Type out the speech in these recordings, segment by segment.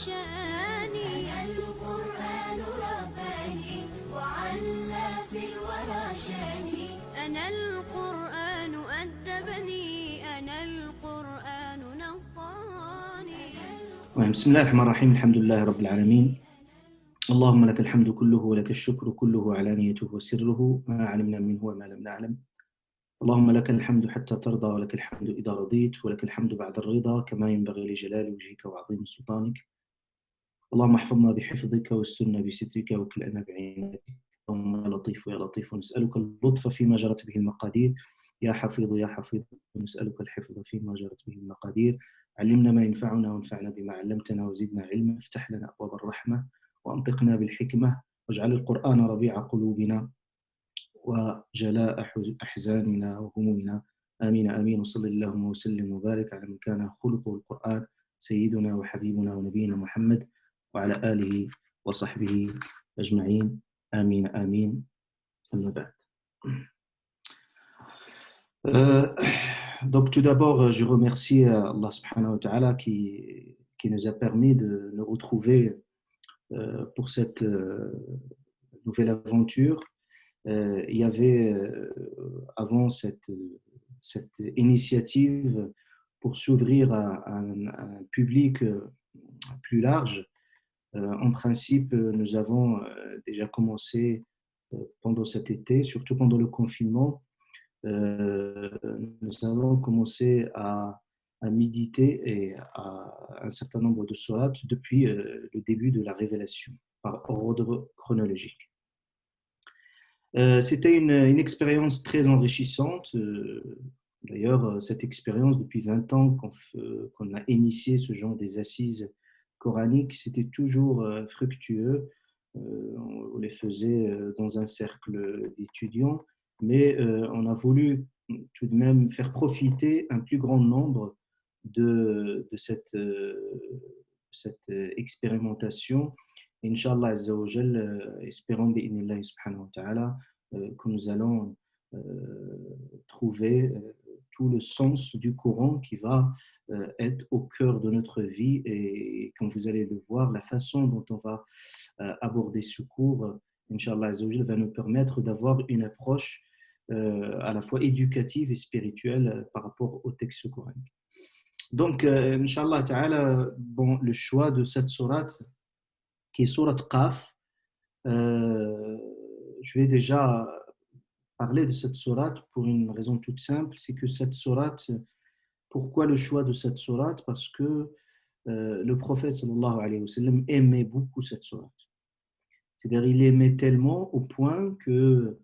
شاني. أنا القرآن رباني وعلى في الورى شاني. أنا القرآن أدبني. أنا القرآن نقاني. بسم الله الرحمن الرحيم. الحمد لله رب العالمين. اللهم لك الحمد كله ولك الشكر كله علانيته وسره ما علمنا منه وما لم نعلم. اللهم لك الحمد حتى ترضى ولك الحمد إذا رضيت ولك الحمد بعد الرضا كما ينبغي لجلال وجهك وعظيم سلطانك. اللهم احفظنا بحفظك واسترنا بسترك وكلنا بعنايتك. اللهم يا لطيف يا لطيف نسألك اللطف فيما جرت به المقادير. يا حفيظ يا حفيظ نسألك الحفظ فيما جرت به المقادير. علمنا ما ينفعنا وانفعنا بما علمتنا وزدنا علما. افتح لنا أبواب الرحمة وأنطقنا بالحكمة واجعل القرآن ربيع قلوبنا وجلاء أحزاننا وهمومنا. آمين آمين. وصلى اللهم وسلم وبارك على من كان خلقه القرآن سيدنا وحبيبنا ونبينا محمد وعلى آله وصحبه أجمعين. آمين آمين. أما بعد. Donc tout d'abord, je remercie Allah subhanahu wa ta'ala qui nous a permis de nous retrouver pour cette nouvelle aventure. Il y avait avant cette initiative pour s'ouvrir à un public plus large. En principe, nous avons déjà commencé pendant cet été, surtout pendant le confinement, nous avons commencé à méditer et à un certain nombre de sourates depuis le début de la révélation, par ordre chronologique. C'était une expérience très enrichissante. D'ailleurs, cette expérience, depuis 20 ans qu'on a initié ce genre des assises coraniques, c'était toujours fructueux. On les faisait dans un cercle d'étudiants, mais on a voulu tout de même faire profiter un plus grand nombre de cette expérimentation. Inch'Allah Azza wa Jal, espérons bi'idhnillah subhanahu wa ta'ala que nous allons trouver tout le sens du Coran qui va être au cœur de notre vie, et comme vous allez le voir, la façon dont on va aborder ce cours, Inch'Allah Azza wa Jal, va nous permettre d'avoir une approche à la fois éducative et spirituelle par rapport au texte coranique. Donc, Inch'Allah ta'ala, bon, le choix de cette sourate, qui est sourate Qaf, je vais déjà parler de cette sourate pour une raison toute simple, c'est que cette sourate, pourquoi le choix de cette sourate? Parce que le prophète sallallahu alayhi wa sallam aimait beaucoup cette sourate. C'est-à-dire, il aimait tellement au point que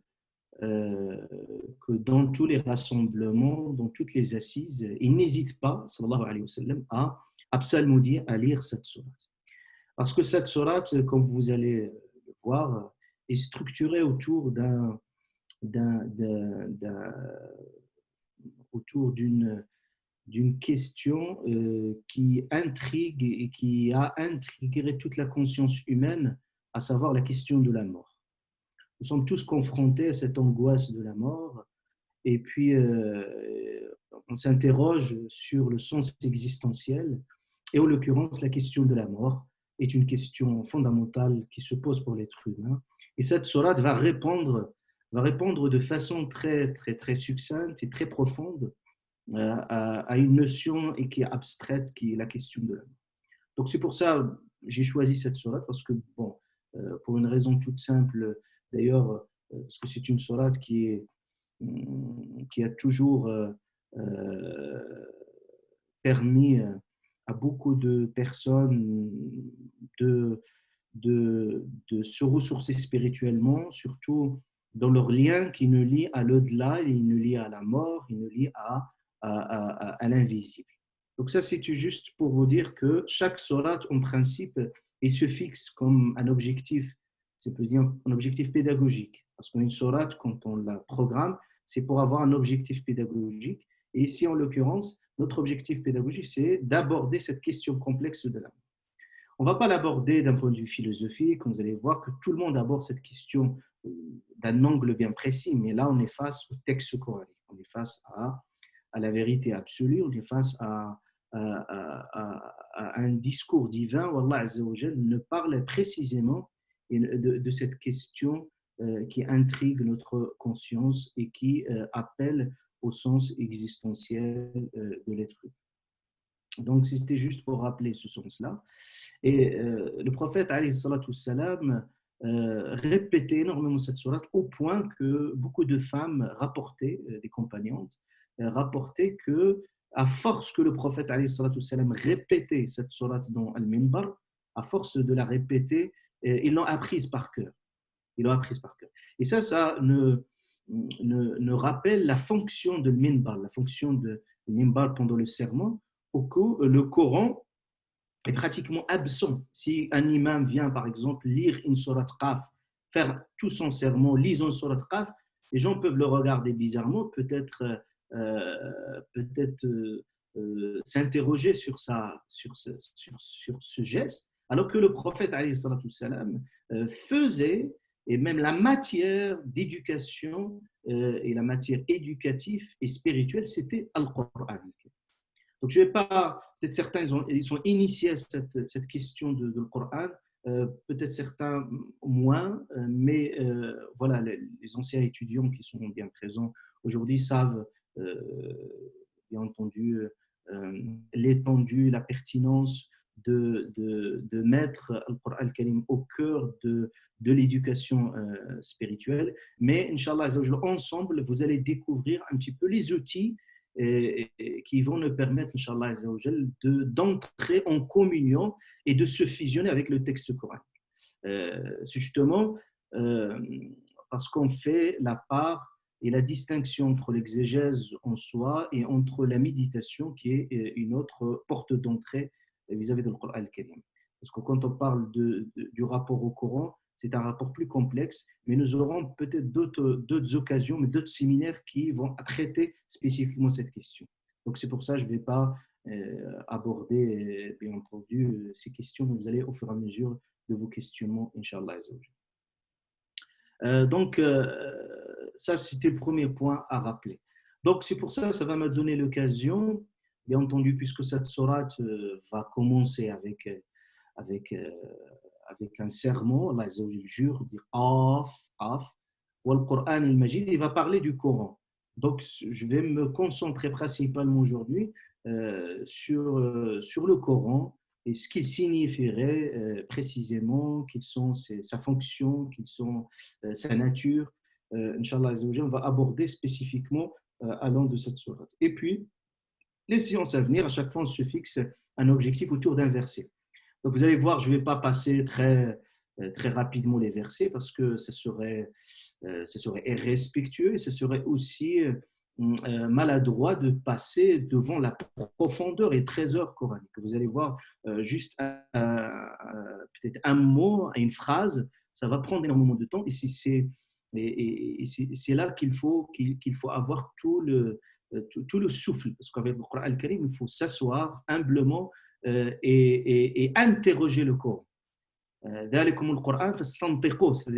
dans tous les rassemblements, dans toutes les assises, il n'hésite pas, sallallahu alayhi wa sallam, à psalmodier, à lire cette sourate. Parce que cette sourate, comme vous allez le voir, est structurée autour d'une question qui intrigue et qui a intrigué toute la conscience humaine, à savoir la question de la mort. Nous sommes tous confrontés à cette angoisse de la mort, et puis on s'interroge sur le sens existentiel, et en l'occurrence, la question de la mort est une question fondamentale qui se pose pour l'être humain. Et cette sourate va répondre de façon très, très, très succincte et très profonde à une notion et qui est abstraite, qui est la question de la mort. Donc c'est pour ça que j'ai choisi cette sourate, parce que, bon, pour une raison toute simple, d'ailleurs, parce que c'est une sourate qui a toujours permis à beaucoup de personnes de se ressourcer spirituellement, surtout dans leur lien qui nous lie à l'au-delà, il nous lie à la mort, il nous lie à l'invisible. Donc ça, c'est juste pour vous dire que chaque sourate, en principe, il se fixe comme un objectif, c'est peut dire un objectif pédagogique. Parce qu'une sourate, quand on la programme, c'est pour avoir un objectif pédagogique. Et ici, en l'occurrence, notre objectif pédagogique, c'est d'aborder cette question complexe de la mort. On ne va pas l'aborder d'un point de vue philosophique, vous allez voir que tout le monde aborde cette question d'un angle bien précis, mais là, on est face au texte coranique, on est face à la vérité absolue, on est face à à un discours divin où Allah Azza wa Jal ne parle précisément de cette question qui intrigue notre conscience et qui appelle au sens existentiel de l'être humain. Donc, c'était juste pour rappeler ce sens-là. Et le prophète, alayhi salatu wassalam, répétait énormément cette sourate au point que beaucoup de femmes rapportaient, des compagnantes, rapportaient que, à force que le prophète, alayhi salatu wassalam, répétait cette sourate dans Al-Minbar, à force de la répéter, ils l'ont apprise par cœur. Ils l'ont apprise par cœur. Et ça ne rappelle la fonction de Minbar, la fonction de Minbar pendant le sermon, au coup, le Coran est pratiquement absent. Si un imam vient, par exemple, lire une sourate Qaf, faire tout son sermon, lisant une sourate Qaf, les gens peuvent le regarder bizarrement, peut-être s'interroger sur ce geste, alors que le prophète alayhi salatu wassalam, faisait, et même la matière d'éducation et la matière éducative et spirituelle, c'était Al-Qur'an. Donc, je ne vais pas, peut-être certains ils sont initiés à cette question de le Coran, peut-être certains moins, mais voilà, les anciens étudiants qui sont bien présents aujourd'hui savent, bien entendu, l'étendue, la pertinence de mettre le Coran al-Karim au cœur de l'éducation spirituelle. Mais, Inch'Allah, ensemble, vous allez découvrir un petit peu les outils qui vont nous permettre, Inch'Allah, d'entrer en communion et de se fusionner avec le texte coranique. C'est justement parce qu'on fait la part et la distinction entre l'exégèse en soi et entre la méditation qui est une autre porte d'entrée vis-à-vis de Coran al-Karim. Parce que quand on parle du rapport au Coran, c'est un rapport plus complexe, mais nous aurons peut-être d'autres occasions, mais d'autres séminaires qui vont traiter spécifiquement cette question. Donc c'est pour ça que je ne vais pas aborder, bien entendu, ces questions, mais vous allez au fur et à mesure de vos questionnements, Inch'Allah. Donc ça, c'était le premier point à rappeler. Donc c'est pour ça, ça va me donner l'occasion, bien entendu, puisque cette sourate va commencer avec un sermon, Allah Azza wa Jalla jure, dit Qaf, wa al-Qur'an al-Majid, il va parler du Coran. Donc, je vais me concentrer principalement aujourd'hui sur le Coran et ce qu'il signifierait précisément, quelles sont sa fonction, quelles sont sa nature. Inch'Allah Azza wa Jalla, on va aborder spécifiquement allant de cette sourate. Et puis, les séances à venir, à chaque fois, on se fixe un objectif autour d'un verset. Donc, vous allez voir, je ne vais pas passer très rapidement les versets parce que ce serait irrespectueux et ce serait aussi maladroit de passer devant la profondeur et trésor coranique. Vous allez voir, juste peut-être un mot, une phrase, ça va prendre énormément de temps et c'est là qu'il faut avoir tout le souffle. Parce qu'avec le Coran al-Karim, il faut s'asseoir humblement et interroger le Coran. C'est-à-dire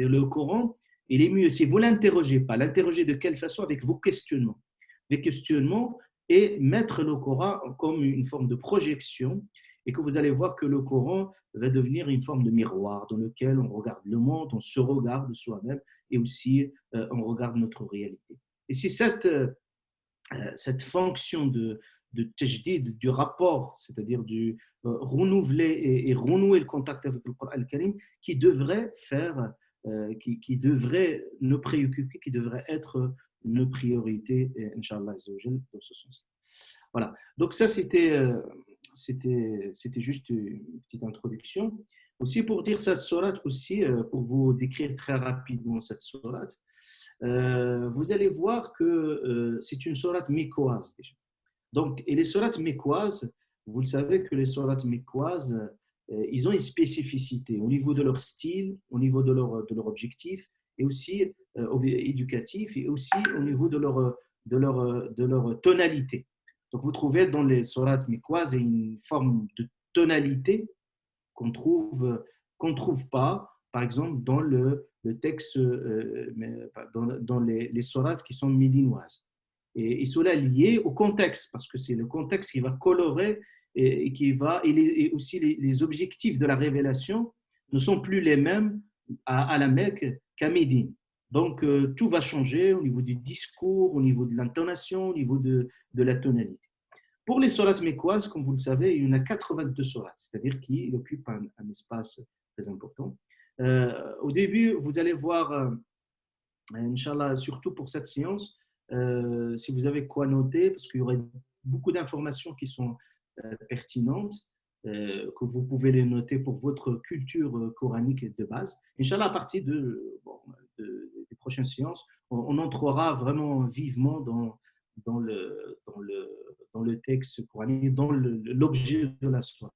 le Coran, il est mieux si vous ne l'interrogez pas. L'interroger de quelle façon? Avec vos questionnements. Des questionnements et mettre le Coran comme une forme de projection et que vous allez voir que le Coran va devenir une forme de miroir dans lequel on regarde le monde, on se regarde soi-même et aussi on regarde notre réalité. Et c'est cette fonction de tajdid, du rapport, c'est-à-dire du renouveler et renouer le contact avec le Coran al-Karim qui devrait qui devrait nous préoccuper, qui devrait être nos priorités, Inch'Allah, dans ce sens. Voilà. Donc ça, c'était juste une petite introduction. Aussi pour dire cette sourate, aussi pour vous décrire très rapidement cette sourate, vous allez voir que c'est une sourate mécoise déjà. Donc, et les sourates mécoises, vous le savez que les sourates mécoises, ils ont une spécificité au niveau de leur style, au niveau de leur objectif, et aussi éducatif, et aussi au niveau de leur tonalité. Donc, vous trouvez dans les sourates mécoises une forme de tonalité qu'on trouve pas, par exemple, dans le texte, dans les sourates qui sont médinoises. Et cela est lié au contexte, parce que c'est le contexte qui va colorer et aussi les objectifs de la révélation ne sont plus les mêmes à la Mecque qu'à Médine. Donc, tout va changer au niveau du discours, au niveau de l'intonation, au niveau de la tonalité. Pour les sourates mécoises, comme vous le savez, il y en a 82 sourates, c'est-à-dire qu'ils occupent un espace très important. Au début, vous allez voir, Inch'Allah, surtout pour cette séance, si vous avez quoi noter, parce qu'il y aurait beaucoup d'informations qui sont pertinentes, que vous pouvez les noter pour votre culture coranique de base. Inch'Allah, à partir des prochaines séances, on entrera vraiment vivement dans le texte coranique, dans l'objet de la sourate.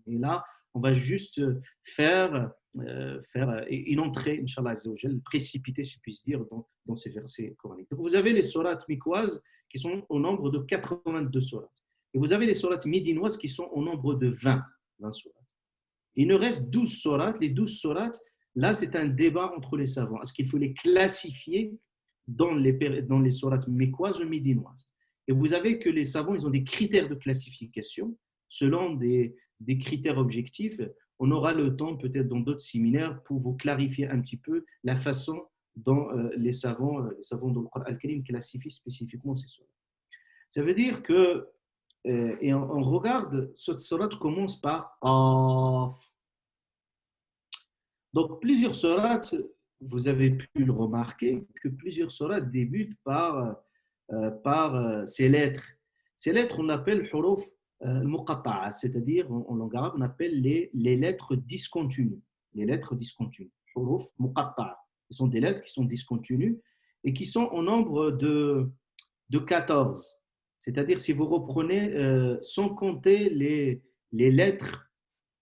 Et là, on va juste faire une entrée, Inch'Allah Azzawajal, précipitée, si je puis dire, dans ces versets coraniques. Donc, vous avez les sourates mikoises qui sont au nombre de 82 sourates. Et vous avez les sourates médinoises qui sont au nombre de 20 sourates. Il nous reste 12 sourates. Les 12 sourates, là, c'est un débat entre les savants. Est-ce qu'il faut les classifier dans les sourates mécoises ou médinoises? Et vous avez que les savants, ils ont des critères de classification selon des critères objectifs. On aura le temps, peut-être dans d'autres séminaires, pour vous clarifier un petit peu la façon dont les savants dans le Coran al-Karim classifient spécifiquement ces sourates. Ça veut dire que, et on regarde, cette sourate commence par Qaf. Donc, plusieurs sourates, vous avez pu le remarquer, que plusieurs sourates débutent par ces lettres. Ces lettres, on appelle huruf al-muqatta'a, c'est-à-dire, en langue arabe, on appelle les lettres discontinues. Les lettres discontinues, huruf muqatta'a. Ce sont des lettres qui sont discontinues et qui sont au nombre de 14. C'est-à-dire, si vous reprenez, sans compter les lettres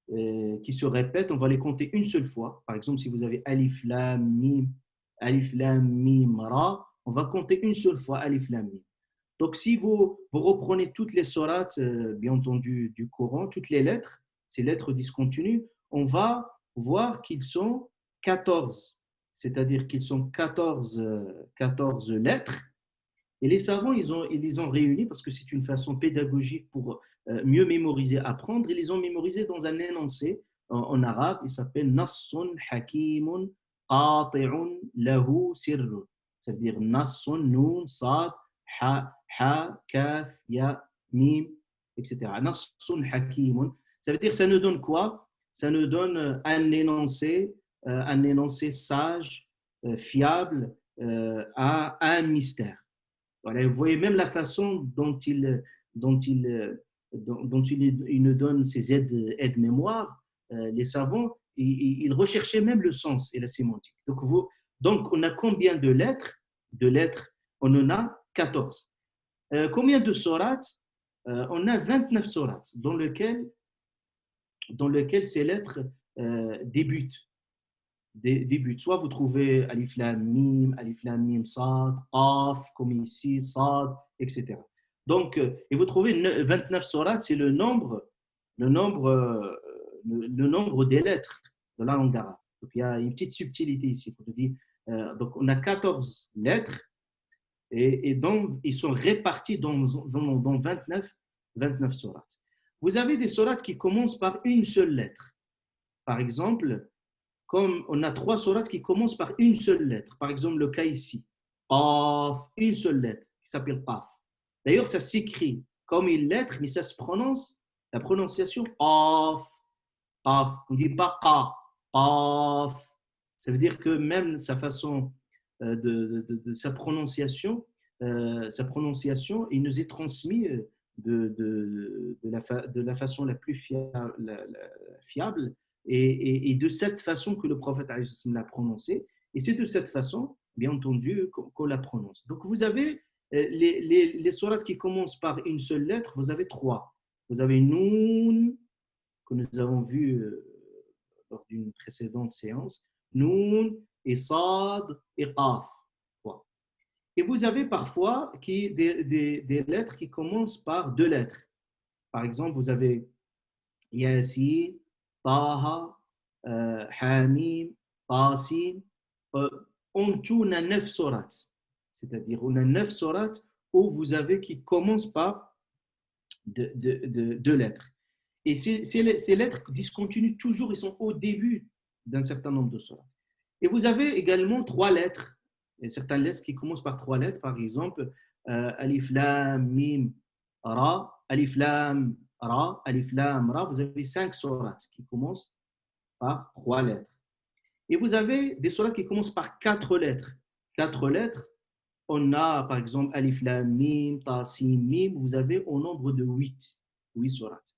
qui se répètent, on va les compter une seule fois. Par exemple, si vous avez alif, lam, mim, ra, on va compter une seule fois alif, lam, mim. Donc, si vous reprenez toutes les sourates, bien entendu, du Coran, toutes les lettres, ces lettres discontinues, on va voir qu'ils sont 14. C'est-à-dire qu'ils sont 14 lettres. Et les savants, ils les ont réunis parce que c'est une façon pédagogique pour mieux mémoriser, apprendre. Ils les ont mémorisés dans un énoncé en arabe. Il s'appelle Nassun Hakimun Qati'un Lahu Sirrun. Ça veut dire Nassun, Nun, Sad, Ha, Kaf, Ya, Mim, etc. Nassun Hakimun. Ça veut dire, ça nous donne quoi? Ça nous donne un énoncé sage, fiable, à un mystère. Voilà, vous voyez même la façon dont il nous donne ces aides-mémoire. Les savants, ils recherchaient même le sens et la sémantique. Donc on a combien de lettres? On en a 14. Combien de sourates? On a 29 sourates dans lesquelles ces lettres débutent. Soit vous trouvez alif lam mim, sad, qaf, comme ici, sad, etc. Donc, et vous trouvez 29 sourates, c'est le nombre des lettres de la langue arabe. Donc, il y a une petite subtilité ici. Donc, on a 14 lettres et donc, ils sont répartis dans 29 sourates. Vous avez des sourates qui commencent par une seule lettre. Par exemple, comme on a 3 sourates qui commencent par une seule lettre. Par exemple, le cas ici. Qaf, une seule lettre, qui s'appelle Qaf. D'ailleurs, ça s'écrit comme une lettre, mais ça se prononce, la prononciation Qaf. Qaf. On ne dit pas Qa. Qaf. Ça veut dire que même sa façon de sa prononciation, il nous est transmis de la façon la plus fiable. Et de cette façon que le prophète l'a prononcé, et c'est de cette façon, bien entendu, qu'on la prononce. Donc, vous avez les sourates qui commencent par une seule lettre, vous avez 3. Vous avez Noun, que nous avons vu lors d'une précédente séance, Noun, et Sad, et Qaf. Et vous avez parfois des lettres qui commencent par 2 lettres. Par exemple, vous avez Yasin, Taha, Hamim, Tasin. En tout, on a 9 sourates. C'est-à-dire, on a 9 sourates où vous avez qui commencent par de lettres. Et ces lettres discontinues, toujours, ils sont au début d'un certain nombre de sourates. Et vous avez également 3 lettres. Il y a certaines lettres qui commencent par 3 lettres, par exemple, Alif, Lam, Mim, Ra, Alif, Lam, Ra, Alif, Lam, Ra. Vous avez 5 sourates qui commencent par 3 lettres. Et vous avez des sourates qui commencent par 4 lettres. 4 lettres, on a par exemple Alif, Lam, Mim, Ta, Sin, Mim. Vous avez au nombre de 8 sourates.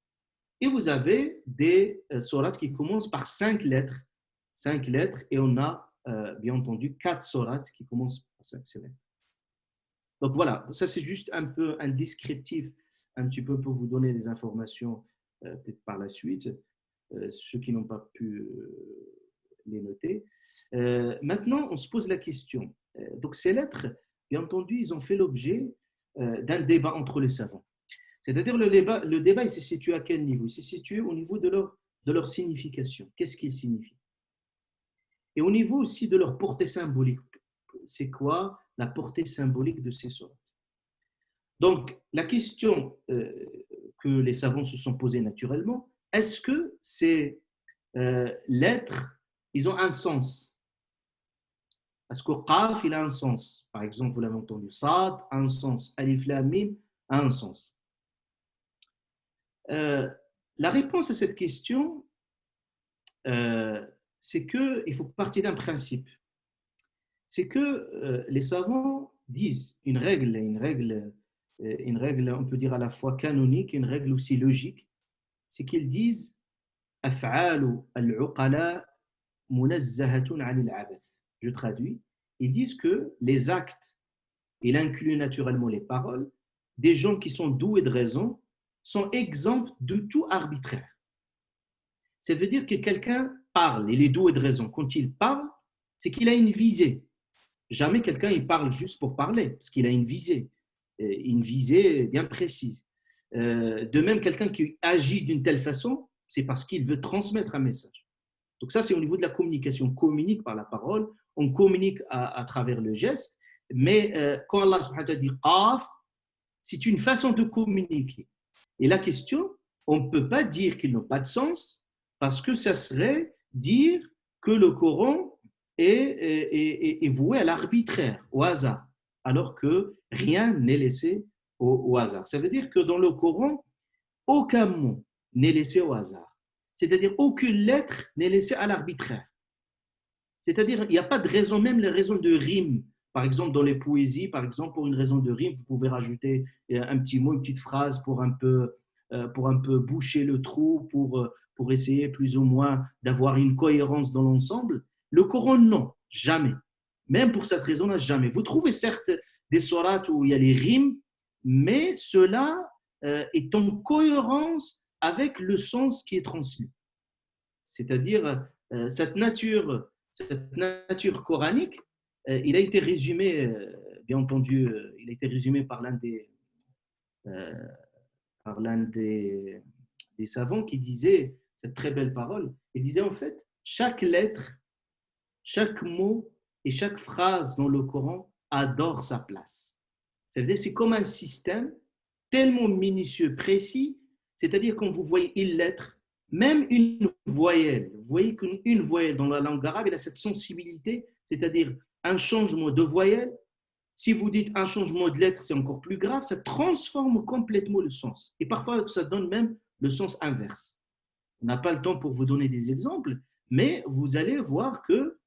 Et vous avez des sourates qui commencent par 5 lettres. 5 lettres, et on a bien entendu 4 sourates qui commencent par 5 lettres. Donc voilà, ça c'est juste un peu un descriptif, un petit peu pour vous donner des informations peut-être par la suite, ceux qui n'ont pas pu les noter. Maintenant, on se pose la question. Donc ces lettres, bien entendu, ils ont fait l'objet d'un débat entre les savants. C'est-à-dire le débat, il s'est situé à quel niveau? Il s'est situé au niveau de leur signification. Qu'est-ce qu'ils signifient? Et au niveau aussi de leur portée symbolique. C'est quoi la portée symbolique de ces sourates? Donc, la question que les savants se sont posées naturellement, est-ce que ces lettres, ils ont un sens? Est-ce que Qaf, il a un sens? Par exemple, vous l'avez entendu, Sad a un sens, Alif, Lam, Mim a un sens. La réponse à cette question, c'est qu'il faut partir d'un principe. C'est que les savants disent une règle, on peut dire à la fois canonique, une règle aussi logique, c'est qu'ils disent أفعال العقلاء منزهة عن العبث. Je traduis, ils disent que les actes, il inclut naturellement les paroles, des gens qui sont doués de raison sont exempts de tout arbitraire. Ça veut dire que quelqu'un parle, il est doué de raison. Quand il parle, c'est qu'il a une visée. Jamais quelqu'un il parle juste pour parler, parce qu'il a une visée bien précise. De même, quelqu'un qui agit d'une telle façon, c'est parce qu'il veut transmettre un message. Donc ça, c'est au niveau de la communication. On communique par la parole, on communique à travers le geste, mais quand Allah subhanahu wa ta'ala dit « qaf », c'est une façon de communiquer. Et la question, on ne peut pas dire qu'ils n'ont pas de sens, parce que ça serait dire que le Coran est voué à l'arbitraire, au hasard, alors que rien n'est laissé au hasard. Ça veut dire que dans le Coran, aucun mot n'est laissé au hasard. C'est-à-dire aucune lettre n'est laissée à l'arbitraire. C'est-à-dire il n'y a pas de raison, même les raisons de rime. Par exemple, dans les poésies, par exemple, pour une raison de rime, vous pouvez rajouter un petit mot, une petite phrase pour un peu boucher le trou, pour essayer plus ou moins d'avoir une cohérence dans l'ensemble. Le Coran, non, jamais. Même pour cette raison-là, jamais. Vous trouvez certes des sourates où il y a les rimes, mais cela est en cohérence avec le sens qui est transmis. C'est-à-dire, cette nature coranique, il a été résumé, bien entendu, il a été résumé par l'un des savants qui disait cette très belle parole. Il disait en fait, chaque lettre, chaque mot et chaque phrase dans le Coran adore sa place. C'est-à-dire, c'est comme un système tellement minutieux, précis, c'est-à-dire quand vous voyez une lettre, même une voyelle, vous voyez qu'une voyelle dans la langue arabe, elle a cette sensibilité, c'est-à-dire un changement de voyelle. Si vous dites un changement de lettre, c'est encore plus grave, ça transforme complètement le sens. Et parfois, ça donne même le sens inverse. On n'a pas le temps pour vous donner des exemples, mais vous allez voir que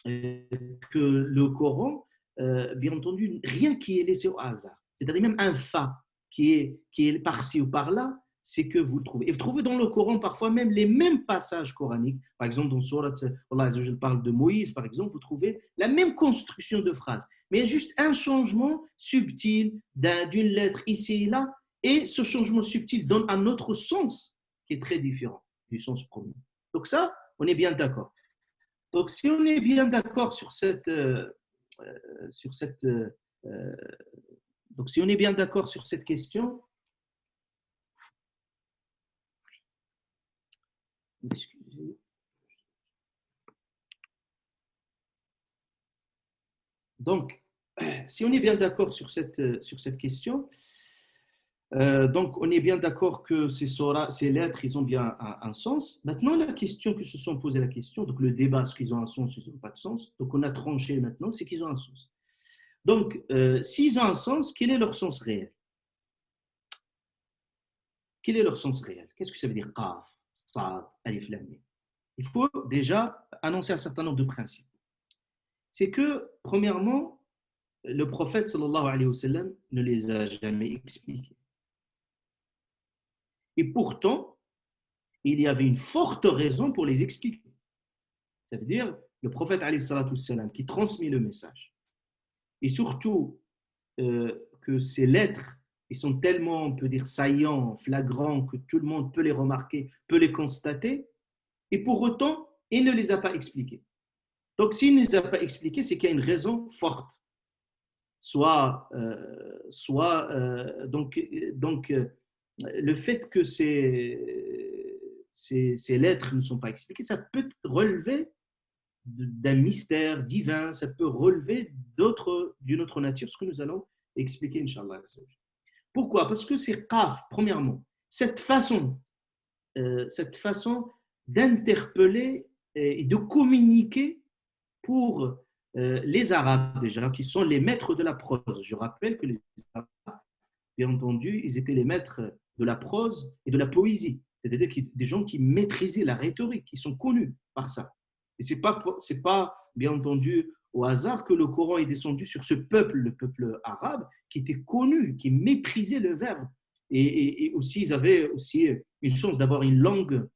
le Coran, bien entendu, rien qui est laissé au hasard. C'est-à-dire même un fa qui est par-ci ou par-là, c'est que vous le trouvez. Et vous trouvez dans le Coran parfois même les mêmes passages coraniques. Par exemple, dans Surat, Allah parle de Moïse, par exemple, vous trouvez la même construction de phrases. Mais il y a juste un changement subtil d'une lettre ici et là, et ce changement subtil donne un autre sens qui est très différent du sens premier. Donc ça, on est bien d'accord. Donc si on est bien d'accord sur cette donc si on est bien d'accord sur cette question, excusez. Donc, si on est bien d'accord sur cette question, Donc, on est bien d'accord que ces lettres, ils ont bien un sens. Maintenant, la question que se sont posées la question, donc le débat, est-ce qu'ils ont un sens, ils n'ont pas de sens. Donc, on a tranché maintenant, c'est qu'ils ont un sens. Donc, s'ils ont un sens, quel est leur sens réel? Quel est leur sens réel? Qu'est-ce que ça veut dire qaf, sad, alif, lam, mim? Il faut déjà annoncer un certain nombre de principes. C'est que, premièrement, le prophète sallallahu alayhi wa sallam ne les a jamais expliqués. Et pourtant, il y avait une forte raison pour les expliquer. Ça veut dire le prophète alayhi salatu salam qui transmet le message. Et surtout que ces lettres, ils sont tellement, on peut dire, saillants, flagrants, que tout le monde peut les remarquer, peut les constater. Et pour autant, il ne les a pas expliqués. Donc, s'il ne les a pas expliqués, c'est qu'il y a une raison forte. Donc, le fait que ces lettres ne sont pas expliquées, ça peut relever d'un mystère divin, ça peut relever d'une autre nature, ce que nous allons expliquer, Inch'Allah. Pourquoi? Parce que c'est qaf, premièrement, cette façon d'interpeller et de communiquer pour les Arabes déjà, qui sont les maîtres de la prose. Je rappelle que les Arabes, bien entendu, ils étaient les maîtres de la prose et de la poésie. C'est-à-dire des gens qui maîtrisaient la rhétorique, qui sont connus par ça. Et ce n'est pas, bien entendu, au hasard que le Coran est descendu sur ce peuple, le peuple arabe, qui était connu, qui maîtrisait le verbe. Et aussi, ils avaient aussi une chance d'avoir une langue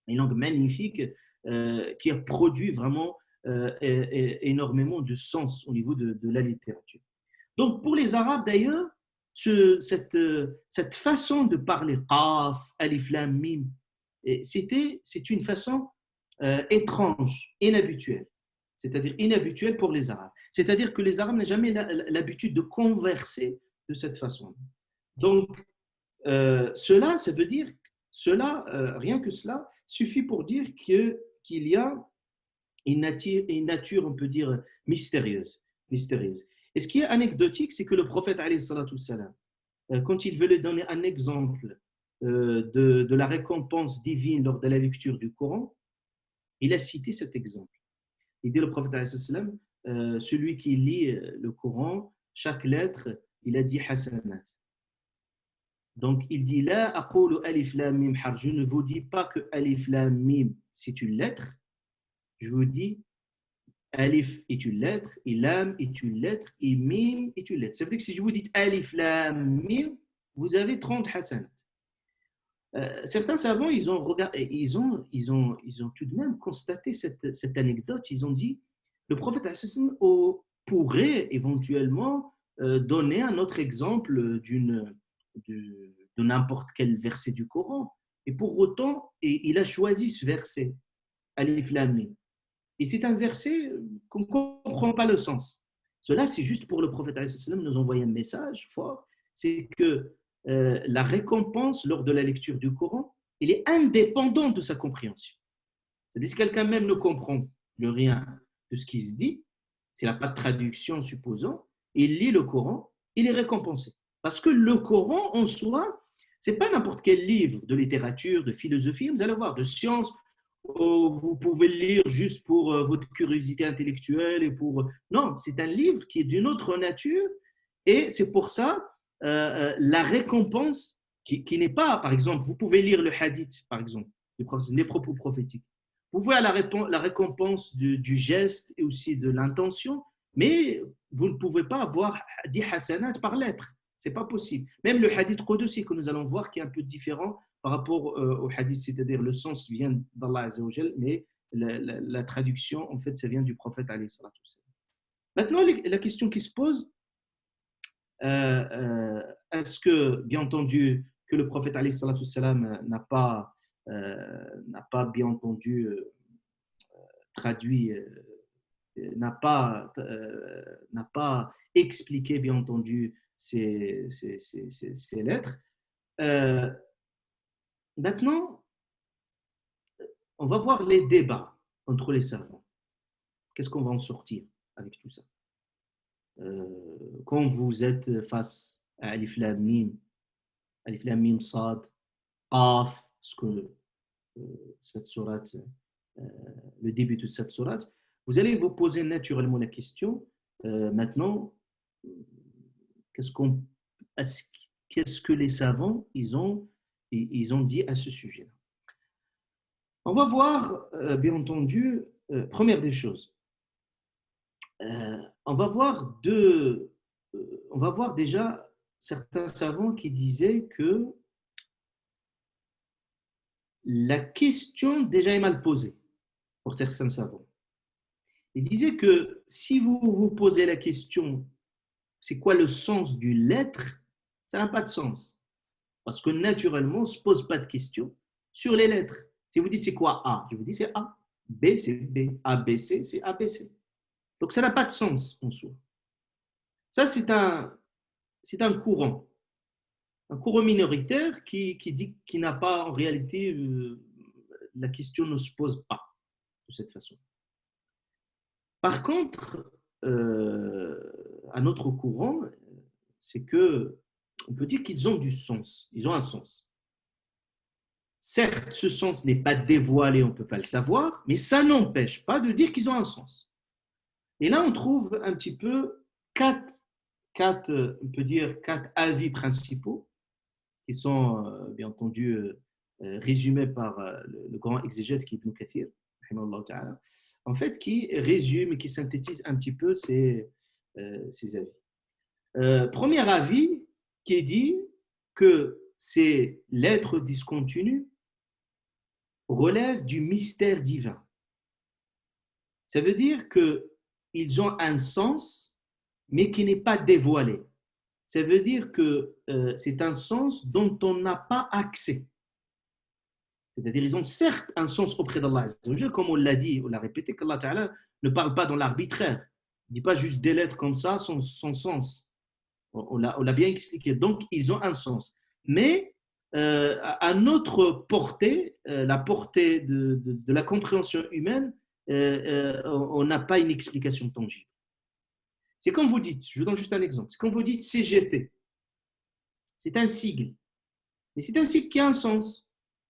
magnifique qui a produit vraiment énormément de sens au niveau de la littérature. Donc, pour les Arabes, d'ailleurs, cette façon de parler qaf, alif, lam, mim, c'est une façon étrange, inhabituelle. C'est-à-dire inhabituelle pour les Arabes. C'est-à-dire que les Arabes n'ont jamais l'habitude de converser de cette façon. Donc, ça veut dire, rien que cela, suffit pour dire qu'il y a une nature, on peut dire, mystérieuse. Et ce qui est anecdotique, c'est que le prophète, alayhi salatu wassalam, quand il veut donner un exemple de la récompense divine lors de la lecture du Coran, il a cité cet exemple. Il dit le prophète, alayhi salatu wassalam, celui qui lit le Coran, chaque lettre, il a dit hasanat. Donc, il dit la aqulu alif lam mim harf. Je ne vous dis pas que alif lam mim c'est une lettre. Je vous dis alif est une lettre, et lam est une lettre, et mim est une lettre. Ça veut dire que si je vous dis alif lam mim, vous avez 30 hasanat. Certains savants, ils ont tout de même constaté cette anecdote. Ils ont dit le prophète pourrait éventuellement donner un autre exemple de n'importe quel verset du Coran. Et pour autant, il a choisi ce verset, Alif Lam Mim. Et c'est un verset qu'on ne comprend pas le sens. Cela, c'est juste pour le prophète nous envoyer un message fort, c'est que la récompense lors de la lecture du Coran, elle est indépendante de sa compréhension. C'est-à-dire que si quelqu'un même ne comprend le rien de ce qui se dit, s'il n'a pas de traduction, supposons, il lit le Coran, il est récompensé. Parce que le Coran, en soi, ce n'est pas n'importe quel livre de littérature, de philosophie, vous allez voir, de science, vous pouvez le lire juste pour votre curiosité intellectuelle. Non, c'est un livre qui est d'une autre nature et c'est pour ça la récompense qui n'est pas, par exemple, vous pouvez lire le hadith, par exemple, les propos prophétiques. Vous voyez la récompense du geste et aussi de l'intention, mais vous ne pouvez pas avoir 10 hasanat par lettre. Ce n'est pas possible. Même le hadith Qudusi que nous allons voir qui est un peu différent par rapport au hadith, c'est-à-dire le sens vient d'Allah Azza wa Jal, mais la traduction, en fait, ça vient du prophète alayhi salatu wassalam. Maintenant, la question qui se pose, est-ce que, bien entendu, que le prophète alayhi salatu wassalam n'a pas bien entendu traduit, n'a pas expliqué, bien entendu, ces lettres. Maintenant, on va voir les débats entre les savants. Qu'est-ce qu'on va en sortir avec tout ça? Quand vous êtes face à Alif Lam Mim, Alif Lam Mim Sad, Qaf, ce que cette sourate, le début de cette sourate, vous allez vous poser naturellement la question, maintenant, qu'est-ce, qu'on, qu'est-ce que les savants ils ont dit à ce sujet-là. On va voir, bien entendu, première des choses, on va voir déjà certains savants qui disaient que la question déjà est mal posée pour certains savants. Ils disaient que si vous vous posez la question, c'est quoi le sens d'une lettre, ça n'a pas de sens. Parce que naturellement, on ne se pose pas de questions sur les lettres. Si vous dites c'est quoi A, je vous dis c'est A. B, c'est B. ABC, c'est ABC. Donc ça n'a pas de sens en soi. Ça, c'est un courant minoritaire qui dit qu'il n'a pas, en réalité, la question ne se pose pas de cette façon. Par contre, un autre courant, c'est que on peut dire qu'ils ont du sens, ils ont un sens. Certes, ce sens n'est pas dévoilé, on ne peut pas le savoir, mais ça n'empêche pas de dire qu'ils ont un sens. Et là, on trouve un petit peu quatre on peut dire, quatre avis principaux qui sont, bien entendu, résumés par le grand exégète qui est Ibn Kathir, en fait, qui résume et qui synthétise un petit peu ces avis. Premier avis qui dit que ces lettres discontinues relèvent du mystère divin. Ça veut dire qu'ils ont un sens, mais qui n'est pas dévoilé. Ça veut dire que c'est un sens dont on n'a pas accès. C'est-à-dire qu'ils ont certes un sens auprès d'Allah, comme on l'a dit, on l'a répété, qu'Allah Ta'ala ne parle pas dans l'arbitraire. Il ne dit pas juste des lettres comme ça sans sens. On l'a bien expliqué. Donc, ils ont un sens. Mais à notre portée, la portée de la compréhension humaine, on n'a pas une explication tangible. C'est comme vous dites, je vous donne juste un exemple, c'est comme vous dites CGT. C'est un sigle. Mais c'est un sigle qui a un sens.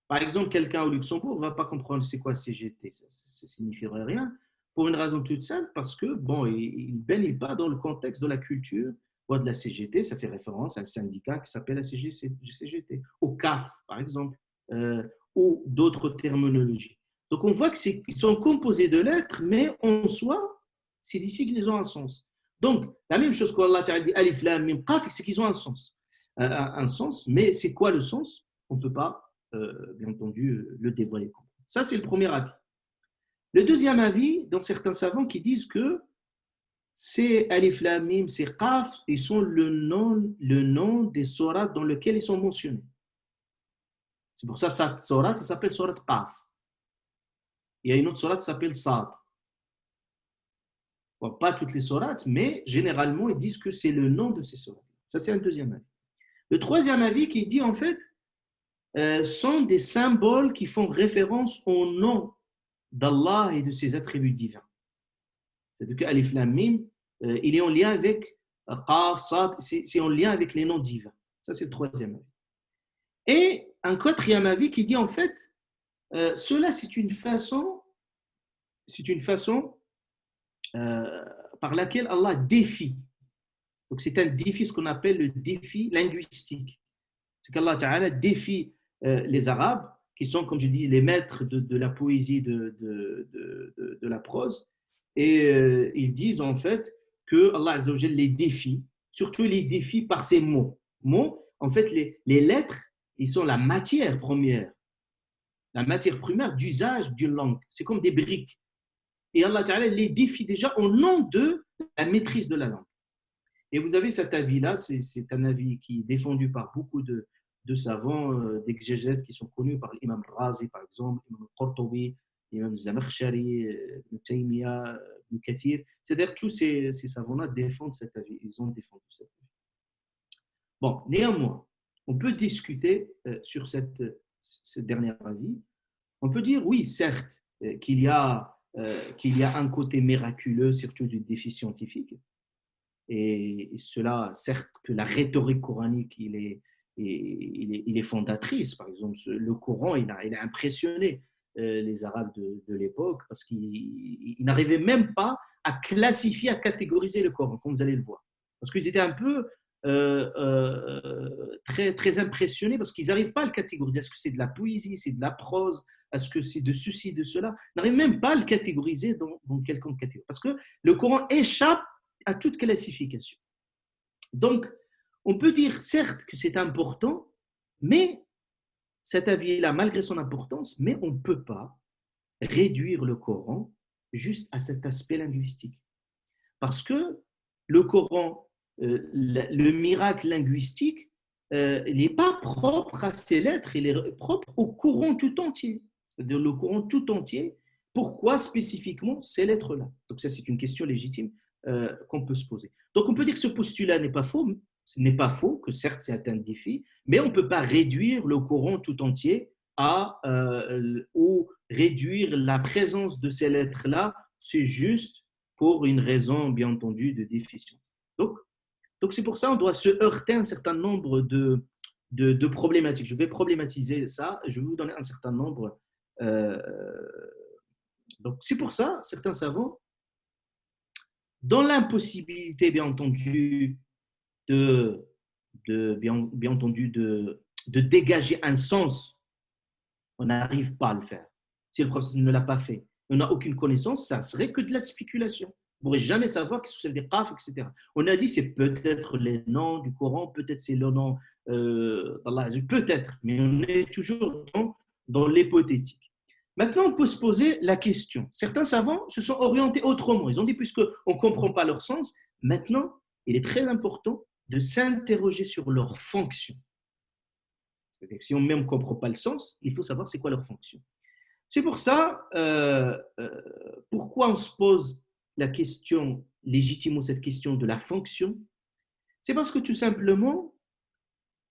Par exemple, quelqu'un au Luxembourg ne va pas comprendre c'est quoi CGT. Ça ne signifierait rien. Pour une raison toute simple, parce que, bon, il ne baigne pas dans le contexte de la culture ou de la CGT. Ça fait référence à un syndicat qui s'appelle la CGT. Au CAF, par exemple, ou d'autres terminologies. Donc, on voit qu'ils sont composés de lettres, mais en soi, c'est des sigles, ils ont un sens. Donc, la même chose qu'Allah Ta'ala dit Alif Lam Mim Qaf, c'est qu'ils ont un sens. Un sens, mais c'est quoi le sens? On ne peut pas, bien entendu, le dévoiler. Ça, c'est le premier avis. Le deuxième avis, dans certains savants qui disent que c'est Alif Lam Mim, c'est Qaf, ils sont le nom des sourates dans lesquelles ils sont mentionnés. C'est pour ça que cette sourate s'appelle sourate Qaf. Il y a une autre sourate qui s'appelle Sad. Bon, pas toutes les sourates, mais généralement, ils disent que c'est le nom de ces sourates. Ça, c'est un deuxième avis. Le troisième avis qui dit, en fait, sont des symboles qui font référence au nom d'Allah et de ses attributs divins. C'est-à-dire que Alif Lam Mim, il est en lien avec Qaf, Sad, c'est en lien avec les noms divins. Ça, c'est le troisième avis. Et un quatrième avis qui dit, en fait, cela, c'est une façon par laquelle Allah défie. Donc, c'est un défi, ce qu'on appelle le défi linguistique. C'est qu'Allah Ta'ala défie les Arabes, qui sont, comme je dis, les maîtres de la poésie, de la prose. Et ils disent, en fait, que Allah Azza wa Jalla les défie, surtout les défie par ces mots. Mots, en fait, les lettres, ils sont la matière première d'usage d'une langue. C'est comme des briques. Et Allah Ta'ala les défie déjà au nom de la maîtrise de la langue. Et vous avez cet avis-là, c'est un avis qui est défendu par beaucoup de savants, d'exégètes qui sont connus par l'imam Razi, par exemple, l'imam Qurtubi, l'imam Zamakhshari, Ibn Taymiyyah, Ibn Kathir. C'est-à-dire tous ces savants-là défendent cet avis. Ils ont défendu cet avis. Bon, néanmoins, on peut discuter sur ce dernier avis. On peut dire, oui, certes, qu'il y a un côté miraculeux, surtout du défi scientifique. Et cela, certes, que la rhétorique coranique, il est il est fondatrice. Par exemple, le Coran, il a impressionné les Arabes de l'époque parce qu'ils n'arrivaient même pas à classifier, à catégoriser le Coran, comme vous allez le voir. Parce qu'ils étaient un peu très, très impressionnés parce qu'ils n'arrivent pas à le catégoriser. Est-ce que c'est de la poésie, c'est de la prose, est-ce que c'est de ceci, de cela? Ils n'arrivent même pas à le catégoriser dans quelconque catégorie. Parce que le Coran échappe à toute classification. Donc, on peut dire certes que c'est important, mais cet avis-là, malgré son importance, mais on ne peut pas réduire le Coran juste à cet aspect linguistique. Parce que le Coran, le miracle linguistique, il n'est pas propre à ces lettres, il est propre au Coran tout entier. C'est-à-dire le Coran tout entier. Pourquoi spécifiquement ces lettres-là? Donc ça, c'est une question légitime qu'on peut se poser. Donc on peut dire que ce postulat n'est pas faux. Ce n'est pas faux que certes c'est un défi, mais on ne peut pas réduire le Coran tout entier ou réduire la présence de ces lettres-là. C'est juste pour une raison, bien entendu, de déficience. Donc c'est pour ça qu'on doit se heurter à un certain nombre de problématiques. Je vais problématiser ça, je vais vous donner un certain nombre. Donc c'est pour ça, certains savants, dans l'impossibilité, bien entendu, bien entendu, de dégager un sens, on n'arrive pas à le faire. Si le professeur ne l'a pas fait, on n'a aucune connaissance, ça serait que de la spéculation. On ne pourrait jamais savoir qu'est-ce que c'est des qaf, etc. On a dit c'est peut-être les noms du Coran, peut-être c'est le nom d'Allah, peut-être, mais on est toujours dans l'hypothétique. Maintenant, on peut se poser la question. Certains savants se sont orientés autrement. Ils ont dit, puisqu'on ne comprend pas leur sens, maintenant, il est très important de s'interroger sur leur fonction. C'est-à-dire que si on même ne comprend pas le sens, il faut savoir c'est quoi leur fonction. C'est pour ça, pourquoi on se pose la question légitime, cette question de la fonction, c'est parce que tout simplement,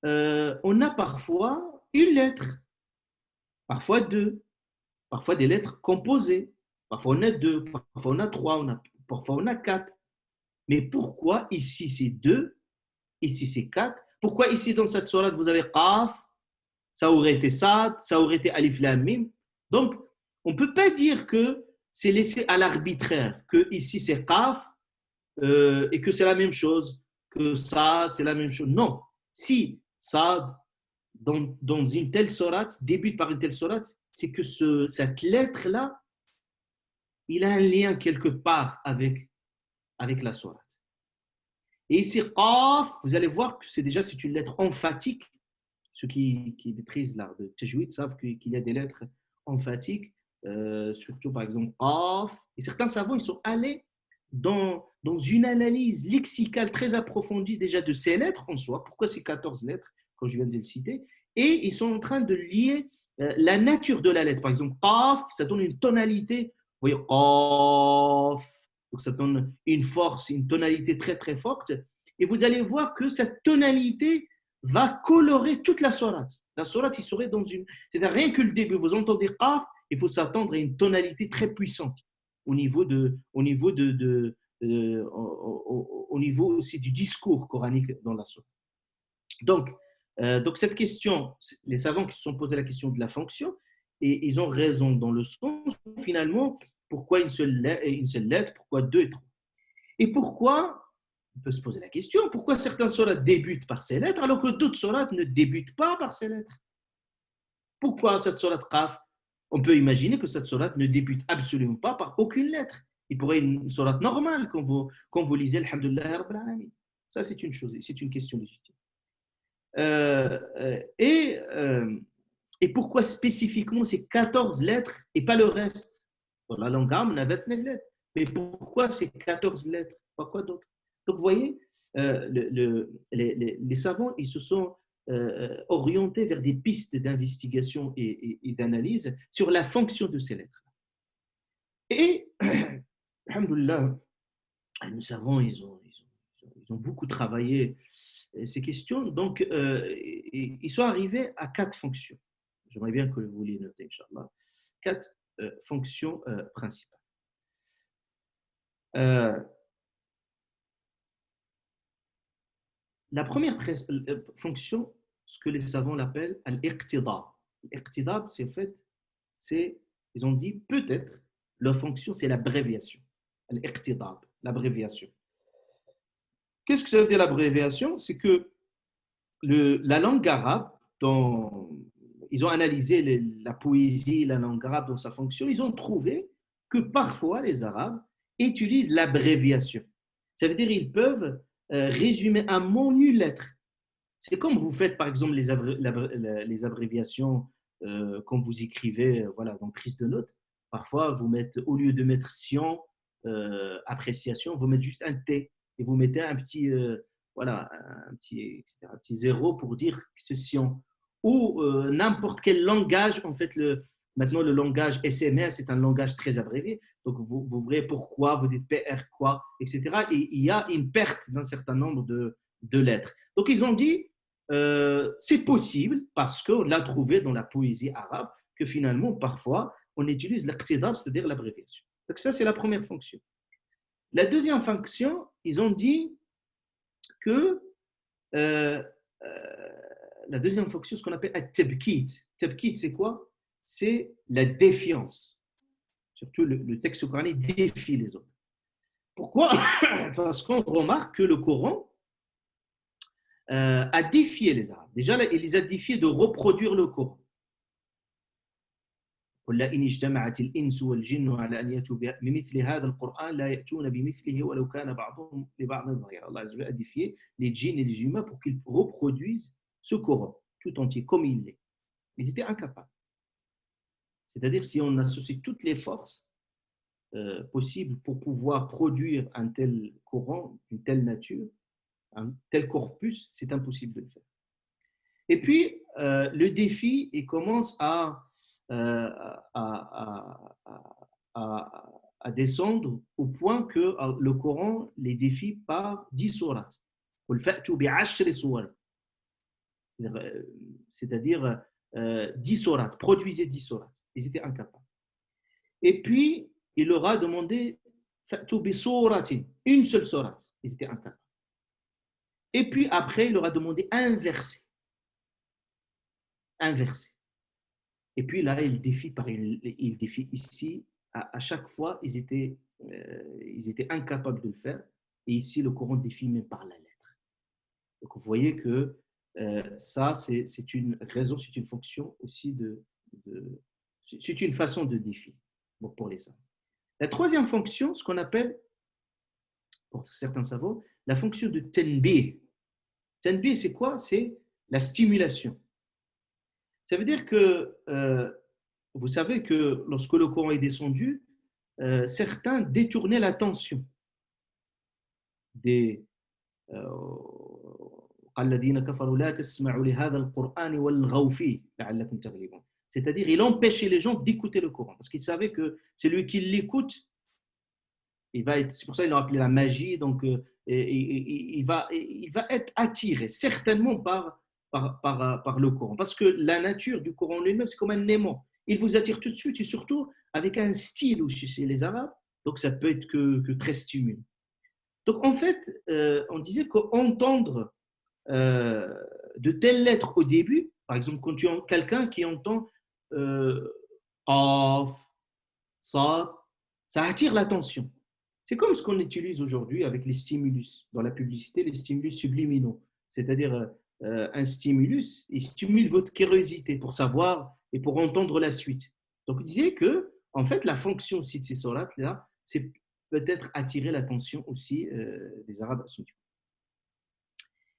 on a parfois une lettre, parfois deux, parfois des lettres composées, parfois on a deux, parfois on a trois, parfois on a quatre. Mais pourquoi ici c'est deux, ici c'est quatre? Pourquoi ici dans cette sourate vous avez qaf, ça aurait été sad, ça aurait été alif lam mim? Donc, on ne peut pas dire que c'est laissé à l'arbitraire, que ici c'est qaf et que c'est la même chose, que sad, c'est la même chose. Non. Si sad, dans une telle sourate, débute par une telle sourate, c'est que cette lettre-là, il a un lien quelque part avec la sourate. Et ici, qaf, vous allez voir que c'est une lettre emphatique. Ceux qui maîtrisent l'art de tajwid savent qu'il y a des lettres emphatiques, surtout par exemple qaf. Et certains savants, ils sont allés dans une analyse lexicale très approfondie déjà de ces lettres en soi. Pourquoi ces 14 lettres, comme je viens de le citer? Et ils sont en train de lier la nature de la lettre. Par exemple, qaf, ça donne une tonalité. Vous voyez, qaf. Donc ça donne une force, une tonalité très très forte. Et vous allez voir que cette tonalité va colorer toute la sourate. La sourate, il serait dans une... C'est-à-dire rien que le début, vous entendez qaf, il faut s'attendre à une tonalité très puissante au niveau aussi du discours coranique dans la sourate. Donc cette question, les savants qui se sont posés la question de la fonction, et ils ont raison dans le sens, finalement, pourquoi une seule lettre, pourquoi deux et trois? Et pourquoi, on peut se poser la question, pourquoi certains sourates débutent par ces lettres alors que d'autres sourates ne débutent pas par ces lettres? Pourquoi cette sourate qaf? On peut imaginer que cette sourate ne débute absolument pas par aucune lettre. Il pourrait être une sourate normale quand vous lisez Alhamdulillah Rabbil Alamin. Ça, c'est une chose, c'est une question légitime. Et pourquoi spécifiquement ces 14 lettres et pas le reste? Dans la langue arabe, on a 29 lettres. Mais pourquoi ces 14 lettres? Pourquoi d'autres? Donc, vous voyez, les savants, ils se sont orientés vers des pistes d'investigation et d'analyse sur la fonction de ces lettres. Et, alhamdoulilah, les savants, ils ont beaucoup travaillé ces questions. Donc, ils sont arrivés à 4 fonctions. J'aimerais bien que vous les notez, Inch'Allah. 4 fonctions principales. La première fonction, ce que les savants l'appellent al-iqtidab. L'iqtidab, c'est en fait, ils ont dit peut-être, leur fonction, c'est l'abréviation. Al-iqtidab, l'abréviation. Qu'est-ce que ça veut dire l'abréviation? C'est que la langue arabe, ils ont analysé la poésie, la langue arabe dans sa fonction, ils ont trouvé que parfois les Arabes utilisent l'abréviation. Ça veut dire qu'ils peuvent résumer un mot en une lettre. C'est comme vous faites par exemple les abréviations quand vous écrivez voilà, dans prise de notes. Parfois, vous mettez, au lieu de mettre science, appréciation, vous mettez juste un T et vous mettez un petit, voilà, un petit zéro pour dire que c'est science. Ou n'importe quel langage, en fait, maintenant le langage SMR, c'est un langage très abrévié. Donc vous verrez pourquoi, vous dites PR quoi, etc. Et il y a une perte d'un certain nombre de lettres. Donc ils ont dit, c'est possible parce qu'on l'a trouvé dans la poésie arabe que finalement, parfois, on utilise l'iqtidab, c'est-à-dire l'abréviation. Donc ça, c'est la première fonction. La deuxième fonction, ils ont dit que la deuxième fonction, ce qu'on appelle at-tabkit. Tabkit, c'est quoi? C'est la défiance. Surtout, le texte coranique défie les autres. Pourquoi? Parce qu'on remarque que le Coran a défié les Arabes. Déjà, il les a défiés de reproduire le Coran. قل إن اجتمعت الإنس والجن على أن يأتوا بمثل هذا القرآن لا يأتون بمثله ولو كان بعضهم لبعض ظهيرا. Allah a défié les djinns et les humains pour qu'ils reproduisent ce Coran tout entier comme il l'est. Ils étaient incapables. C'est-à-dire si on associe toutes les forces possibles pour pouvoir produire un tel Coran, une telle nature, un tel corpus, c'est impossible de le faire. Et puis, le défi, il commence à descendre au point que le Coran les défie par 10 sourates. C'est-à-dire 10 sourates, produisez 10 sourates. Ils étaient incapables. Et puis, il leur a demandé une seule sourate. Ils étaient incapables. Et puis après, il leur a demandé un verset. Un verset. Et puis là, il défie ici. À chaque fois, ils étaient incapables de le faire. Et ici, le Coran défie même par la lettre. Donc, vous voyez que ça, c'est une raison, c'est une fonction aussi c'est une façon de défi pour les hommes. La troisième fonction, ce qu'on appelle, pour certains savoirs, la fonction de tanbih. Tanbih, c'est quoi? C'est la stimulation. Ça veut dire que, vous savez que lorsque le Coran est descendu, certains détournaient l'attention des c'est-à-dire il empêchait les gens d'écouter le Coran parce qu'ils savaient que celui qui l'écoute, c'est pour ça qu'ils l'ont appelé la magie, donc il va être attiré certainement par le Coran. Parce que la nature du Coran lui-même, c'est comme un aimant. Il vous attire tout de suite et surtout avec un style chez les Arabes, donc ça peut être que très stimulant. Donc en fait, on disait qu'entendre de telles lettres au début, par exemple, quand tu as quelqu'un qui entend Qaf, Sad, ça attire l'attention. C'est comme ce qu'on utilise aujourd'hui avec les stimulus dans la publicité, les stimulus subliminaux. C'est-à-dire un stimulus, il stimule votre curiosité pour savoir et pour entendre la suite. Donc, il disait que, en fait, la fonction aussi de ces sourates-là, c'est peut-être attirer l'attention aussi des Arabes à ce niveau.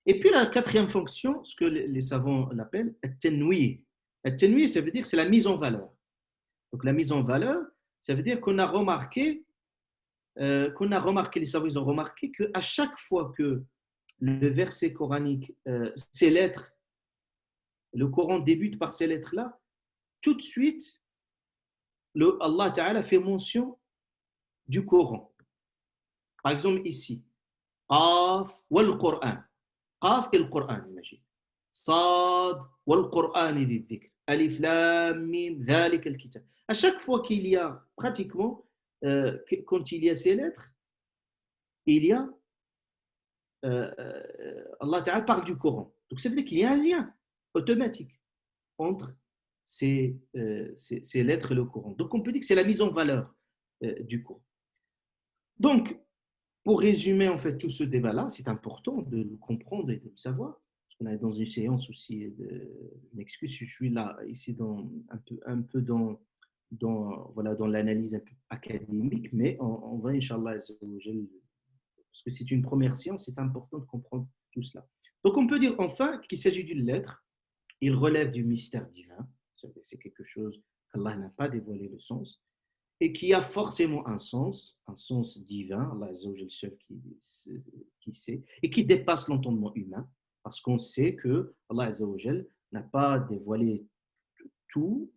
Et puis, la quatrième fonction, ce que les savants l'appellent at-tanwih. At-tanwih, ça veut dire c'est la mise en valeur. Donc, la mise en valeur, ça veut dire qu'on a remarqué, les savants ils ont remarqué qu'à chaque fois que le verset coranique, ces lettres, le Coran débute par ces lettres-là, tout de suite, Allah Ta'ala fait mention du Coran. Par exemple, ici, Qaf wal Qur'an. Qaf et le Coran, imagine. Sad wal Qur'an et dhikr. Alif lam mim dhalik al kitab. À chaque fois qu'il y a pratiquement, quand il y a ces lettres, il y a Allah Ta'ala parle du Coran. Donc ça veut dire qu'il y a un lien. automatique entre ces lettres et le Coran. Donc, on peut dire que c'est la mise en valeur du Coran. Donc, pour résumer en fait tout ce débat-là, c'est important de le comprendre et de le savoir, parce qu'on est dans une séance aussi, une excuse, je suis là ici un peu voilà, dans l'analyse un peu académique, mais on va, Inch'Allah, parce que c'est une première séance, c'est important de comprendre tout cela. Donc, on peut dire enfin qu'il s'agit d'une lettre, il relève du mystère divin, c'est quelque chose qu'Allah n'a pas dévoilé le sens, et qui a forcément un sens divin, Allah Azza wa Jal seul qui sait, et qui dépasse l'entendement humain, parce qu'on sait que Allah Azza wa Jal n'a pas dévoilé tout,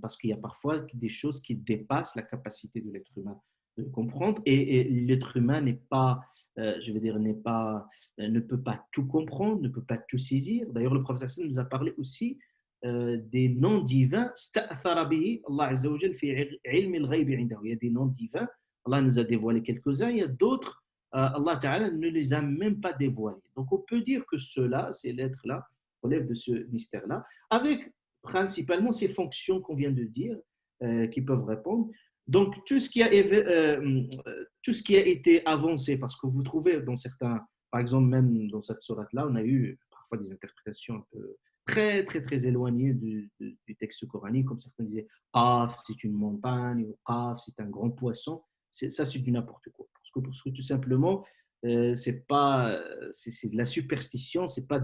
parce qu'il y a parfois des choses qui dépassent la capacité de l'être humain de comprendre, et l'être humain n'est pas, je veux dire, ne peut pas tout comprendre, ne peut pas tout saisir. D'ailleurs, le prophète nous a parlé aussi des noms divins. Allah Azza wa Jal fi ilm al-ghayb indahu. Il y a des noms divins, Allah nous a dévoilé quelques-uns, il y a d'autres, Allah Ta'ala ne les a même pas dévoilés. Donc on peut dire que ceux-là, ces lettres-là, relèvent de ce mystère-là, avec principalement ces fonctions qu'on vient de dire, qui peuvent répondre. Donc tout ce qui a été avancé, parce que vous trouvez dans certains, par exemple même dans cette sourate-là, on a eu parfois des interprétations un peu très, très, très éloigné du texte coranique, comme certains disaient, Qaf, c'est une montagne, ou Qaf, c'est un grand poisson. Ça, c'est du n'importe quoi. Parce que tout simplement, c'est de la superstition, c'est pas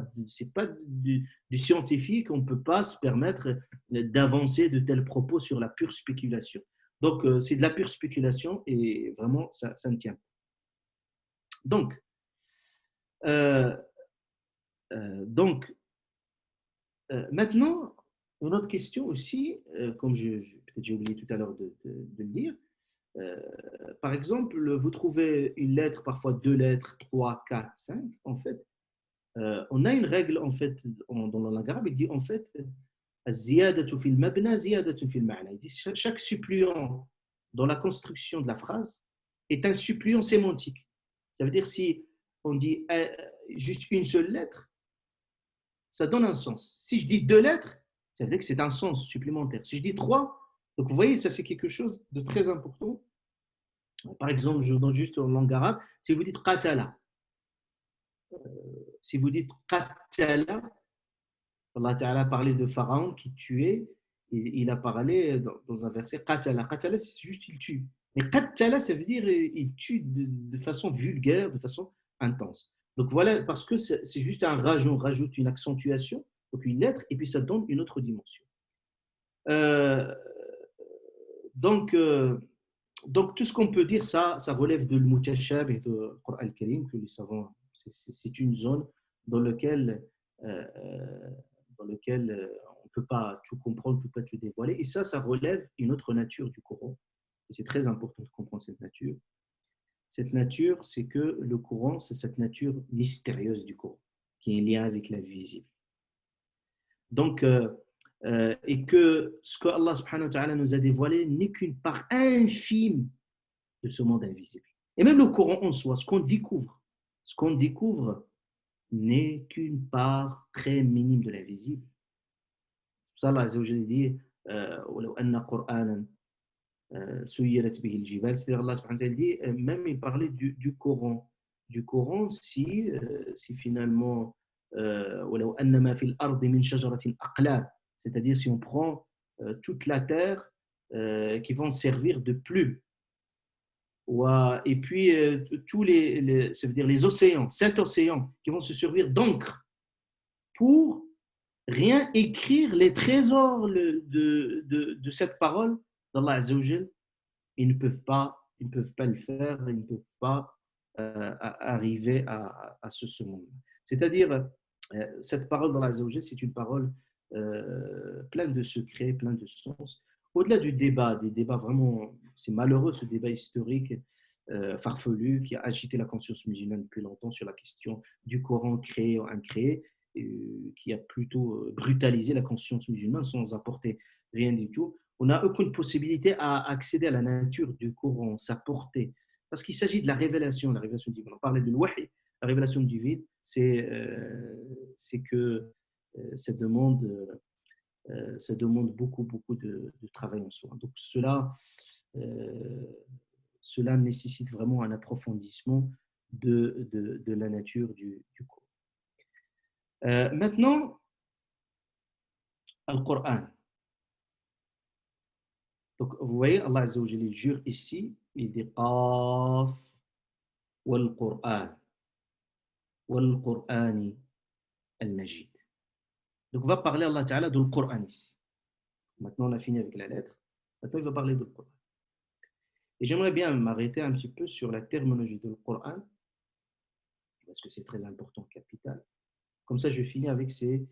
du scientifique, on ne peut pas se permettre d'avancer de tels propos sur la pure spéculation. Donc, c'est de la pure spéculation et vraiment, ça ne tient pas. Donc, maintenant, une autre question aussi, comme peut-être j'ai oublié tout à l'heure de le dire, par exemple, vous trouvez une lettre, parfois deux lettres, trois, quatre, cinq, en fait, on a une règle, en fait, dans la langue arabe, il dit, en fait, الزيادة في المبنى زيادة في المعنى. Il dit, chaque suppléant dans la construction de la phrase est un suppléant sémantique. Ça veut dire, si on dit juste une seule lettre, ça donne un sens. Si je dis deux lettres, ça veut dire que c'est un sens supplémentaire. Si je dis trois, donc vous voyez, ça c'est quelque chose de très important. Par exemple, je donne juste en langue arabe, si vous dites qatala, Allah Ta'ala a parlé de Pharaon qui tuait, il a parlé dans un verset qatala. Qatala, c'est juste il tue. Mais qatala, ça veut dire il tue de façon vulgaire, de façon intense. Donc voilà, parce que c'est juste un rajout, on rajoute une accentuation, donc une lettre, et puis ça donne une autre dimension. Donc tout ce qu'on peut dire, ça relève de l'Mutashab et de Qur'an al-Karim, que nous savons, c'est une zone dans laquelle on ne peut pas tout comprendre, on ne peut pas tout dévoiler. Et ça relève une autre nature du Coran. Et c'est très important de comprendre cette nature. Cette nature, c'est que le Coran, c'est cette nature mystérieuse du Coran, qui est liée avec la visible. Donc, et que ce que Allah subhanahu wa ta'ala nous a dévoilé n'est qu'une part infime de ce monde invisible. Et même le Coran en soi, ce qu'on découvre n'est qu'une part très minime de la visible. C'est pour ça Allah Azza wa Jalla dit وَلَوْ أَنَّ قُرْآنًا سُيِّرَتْ بِهِ الْجِبَالُ, c'est-à-dire Allah subhanahu wa ta'ala dit, même il parlait du Coran. Du Coran, si finalement وَلَوْ أَنَّ مَا فِي الْأَرْضِ مِنْ شَجَرَةٍ أَقْلَامٍ, c'est-à-dire si on prend toute la terre qui vont servir de plume, et puis tous ça veut dire les océans, 7 océans qui vont se servir d'encre pour rien écrire les trésors de cette parole d'Allah Azza wa Jal, ils ne peuvent pas le faire, ils ne peuvent pas arriver à ce monde. C'est-à-dire, cette parole d'Allah Azza wa Jal, c'est une parole pleine de secrets, pleine de sens. Au-delà des débats vraiment, c'est malheureux ce débat historique farfelu qui a agité la conscience musulmane depuis longtemps sur la question du Coran créé ou incréé, qui a plutôt brutalisé la conscience musulmane sans apporter rien du tout. On n'a aucune possibilité à accéder à la nature du Coran, sa portée, parce qu'il s'agit de la révélation divine. On parlait de l'wahy, la révélation divine, c'est que ça demande beaucoup de travail en soi. Donc cela nécessite vraiment un approfondissement de la nature du cours. Maintenant, Al-Qur'an. Donc, vous voyez, Allah Azza wa Jalla jure ici, il dit Qaf wal Qur'an, wal Qur'ani al-Majid. Donc, on va parler, Allah Ta'ala, de Qur'an ici. Maintenant, on a fini avec la lettre. Maintenant, il va parler de Qur'an. Et j'aimerais bien m'arrêter un petit peu sur la terminologie de Qur'an, parce que c'est très important, capital. Comme ça, je finis avec ces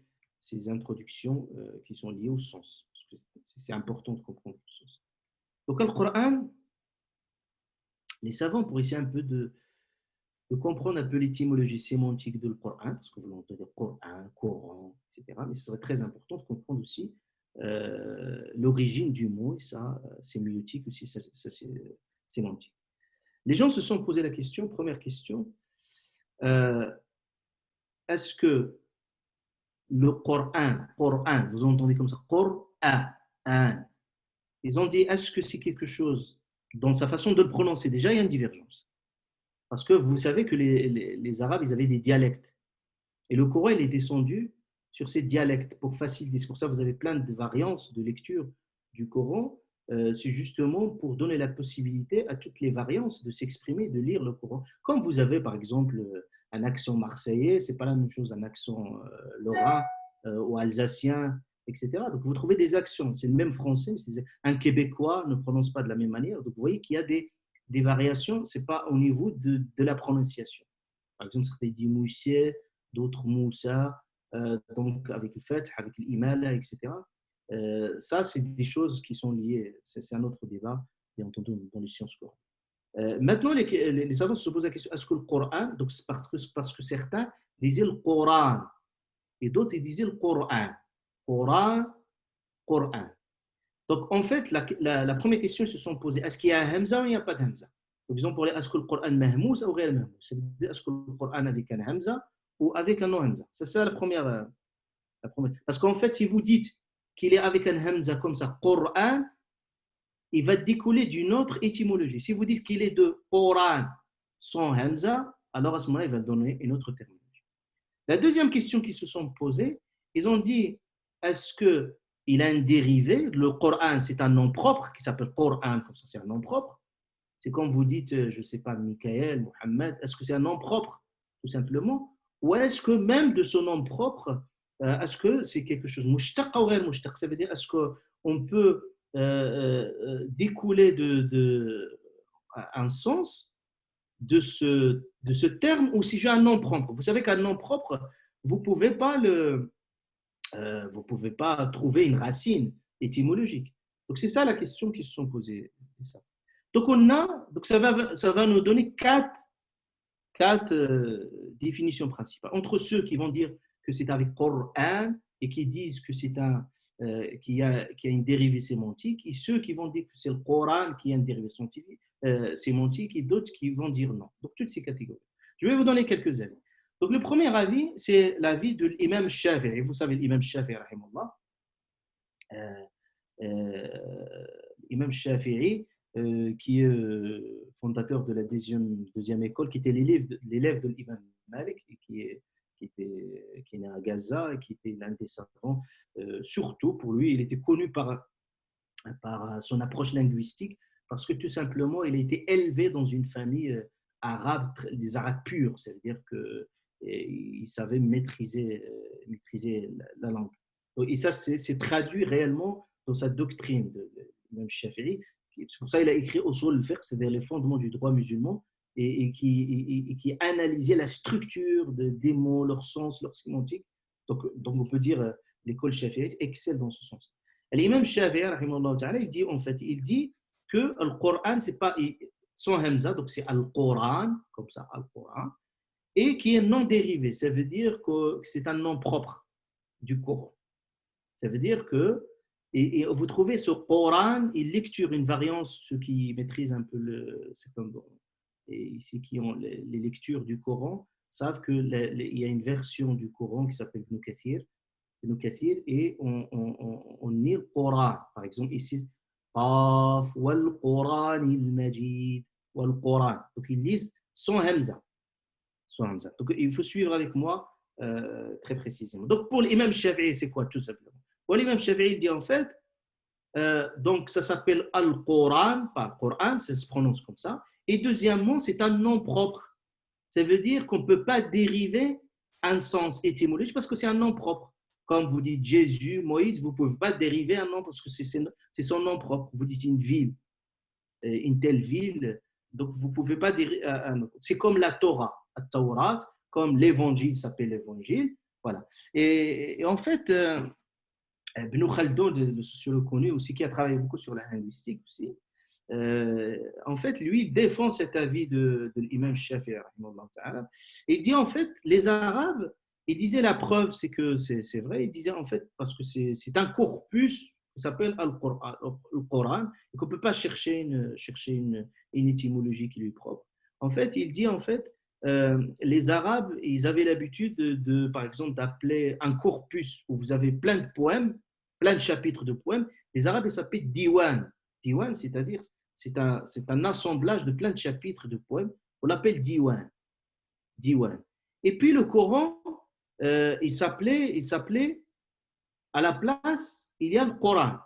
introductions qui sont liées au sens. Parce que c'est important de comprendre le sens. Donc, le Coran, les savants, pour essayer un peu de comprendre un peu l'étymologie sémantique de le Coran, parce que vous l'entendez Coran, Coran, etc. Mais ce serait très important de comprendre aussi l'origine du mot et sa sémiotique aussi, sa sémantique. Les gens se sont posé la question, première question, est-ce que le Coran, vous entendez comme ça, Coran, ils ont dit, est-ce que c'est quelque chose, dans sa façon de le prononcer, déjà il y a une divergence. Parce que vous savez que les Arabes, ils avaient des dialectes. Et le Coran, il est descendu sur ces dialectes pour faciliter. C'est pour ça que vous avez plein de variantes de lecture du Coran. C'est justement pour donner la possibilité à toutes les variantes de s'exprimer, de lire le Coran. Comme vous avez, par exemple, un accent marseillais, ce n'est pas la même chose un accent lorrain ou alsacien, etc. Donc, vous trouvez des accents. C'est le même français, mais un Québécois ne prononce pas de la même manière. Donc, vous voyez qu'il y a des variations, ce n'est pas au niveau de la prononciation. Par exemple, certains disent Moussier, d'autres Moussa, donc avec le fait, avec l'imala, etc. Ça, c'est des choses qui sont liées. C'est un autre débat, bien entendu, dans les sciences coraniques. Maintenant, les savants se posent la question, est-ce que le Coran, donc parce que certains disaient le Coran, et d'autres ils disaient le Coran. Coran, Coran. Donc, en fait, la première question, ils se sont posées, est-ce qu'il y a un Hamza ou il n'y a pas de Hamza? Donc, ils ont parlé, est-ce que le Coran mahmous ou غير mahmous? C'est-à-dire, est-ce que le Coran avec un Hamza ou avec un non-Hamza? C'est ça la première. Parce qu'en fait, si vous dites qu'il est avec un Hamza comme ça, Coran, il va découler d'une autre étymologie. Si vous dites qu'il est de Coran sans Hamza, alors à ce moment-là, il va donner une autre terminologie. La deuxième question qu'ils se sont posées, ils ont dit, est-ce qu'il a un dérivé? Le Coran, c'est un nom propre qui s'appelle Coran, comme ça, c'est un nom propre. C'est comme vous dites, je ne sais pas, Michael, Mohamed, est-ce que c'est un nom propre, tout simplement? Ou est-ce que même de ce nom propre, est-ce que c'est quelque chose mushtaq ou غير mushtaq? Ça veut dire, est-ce qu'on peut découler un sens de ce terme, ou si j'ai un nom propre? Vous savez qu'un nom propre, vous ne pouvez pas trouver une racine étymologique. Donc, c'est ça la question qu'ils se sont posées. Donc ça va nous donner quatre définitions principales. Entre ceux qui vont dire que c'est avec Coran et qui disent que c'est qu'il y a une dérivée sémantique, et ceux qui vont dire que c'est le Coran qui a une dérivée sémantique, et d'autres qui vont dire non. Donc, toutes ces catégories. Je vais vous donner quelques avis. Donc, le premier avis, c'est l'avis de l'imam Shafi'i. Vous savez, l'imam Shafi'i, rahimahullah, l'imam Shafi'i, qui est fondateur de la deuxième école, qui était l'élève de l'imam Malik, et qui est né à Gaza, et qui était l'un des savants. Surtout, pour lui, il était connu par son approche linguistique, parce que tout simplement, il a été élevé dans une famille arabe, des arabes purs, c'est-à-dire qu'il savait maîtriser la langue. Et ça, c'est traduit réellement dans sa doctrine de l'imam Shafi'i. C'est pour ça qu'il a écrit Usul al-Fiqh, c'est-à-dire les fondements du droit musulman, et qui analysait la structure des mots, leur sens, leur sémantique. Donc on peut dire l'école Shafi'ite excelle dans ce sens. L'imam Shafi'i, il dit que le Coran, c'est pas sans Hamza, donc c'est Al-Quran, comme ça, Al-Quran, et qui est non dérivé. Ça veut dire que c'est un nom propre du Coran. Ça veut dire que, et vous trouvez ce Coran, il lecture une variance, ceux qui maîtrisent un peu et ici qui ont les lectures du Coran, savent qu'il y a une version du Coran qui s'appelle Ibn Kathir, Ibn Kathir, et on lit le Coran. Par exemple, ici, Qaf wal Quran il Majid, wal Quran. Donc, ils lisent sans Hamza. Sans Hamza. Donc, il faut suivre avec moi très précisément. Donc, pour l'imam Shafi'i, c'est quoi tout simplement? Pour l'imam Shafi'i, il dit en fait, donc ça s'appelle Al-Quran, pas Al-Quran, ça se prononce comme ça. Et deuxièmement, c'est un nom propre. Ça veut dire qu'on ne peut pas dériver un sens étymologique parce que c'est un nom propre. Comme vous dites Jésus, Moïse, vous ne pouvez pas dériver un nom parce que c'est son nom propre. Vous dites une ville, une telle ville, donc vous ne pouvez pas dériver un nom. C'est comme la Torah, la Taurat, comme l'évangile s'appelle l'évangile. Voilà. Et en fait, Ibn Khaldun, le sociologue connu aussi, qui a travaillé beaucoup sur la linguistique aussi, en fait, lui, il défend cet avis de l'imam Shafi'i. Il dit en fait, les Arabes, il disait la preuve, c'est que c'est vrai, il disait en fait, parce que c'est un corpus qui s'appelle Al-Coran, et qu'on ne peut pas chercher une étymologie qui lui est propre. En fait, il dit en fait, les Arabes, ils avaient l'habitude par exemple, d'appeler un corpus où vous avez plein de poèmes, plein de chapitres de poèmes. Les Arabes, ils s'appellent diwan. Diwan, c'est-à-dire, c'est un assemblage de plein de chapitres de poèmes. On l'appelle diwan. Diwan. Et puis le Coran, il s'appelait, à la place, il y a le Coran.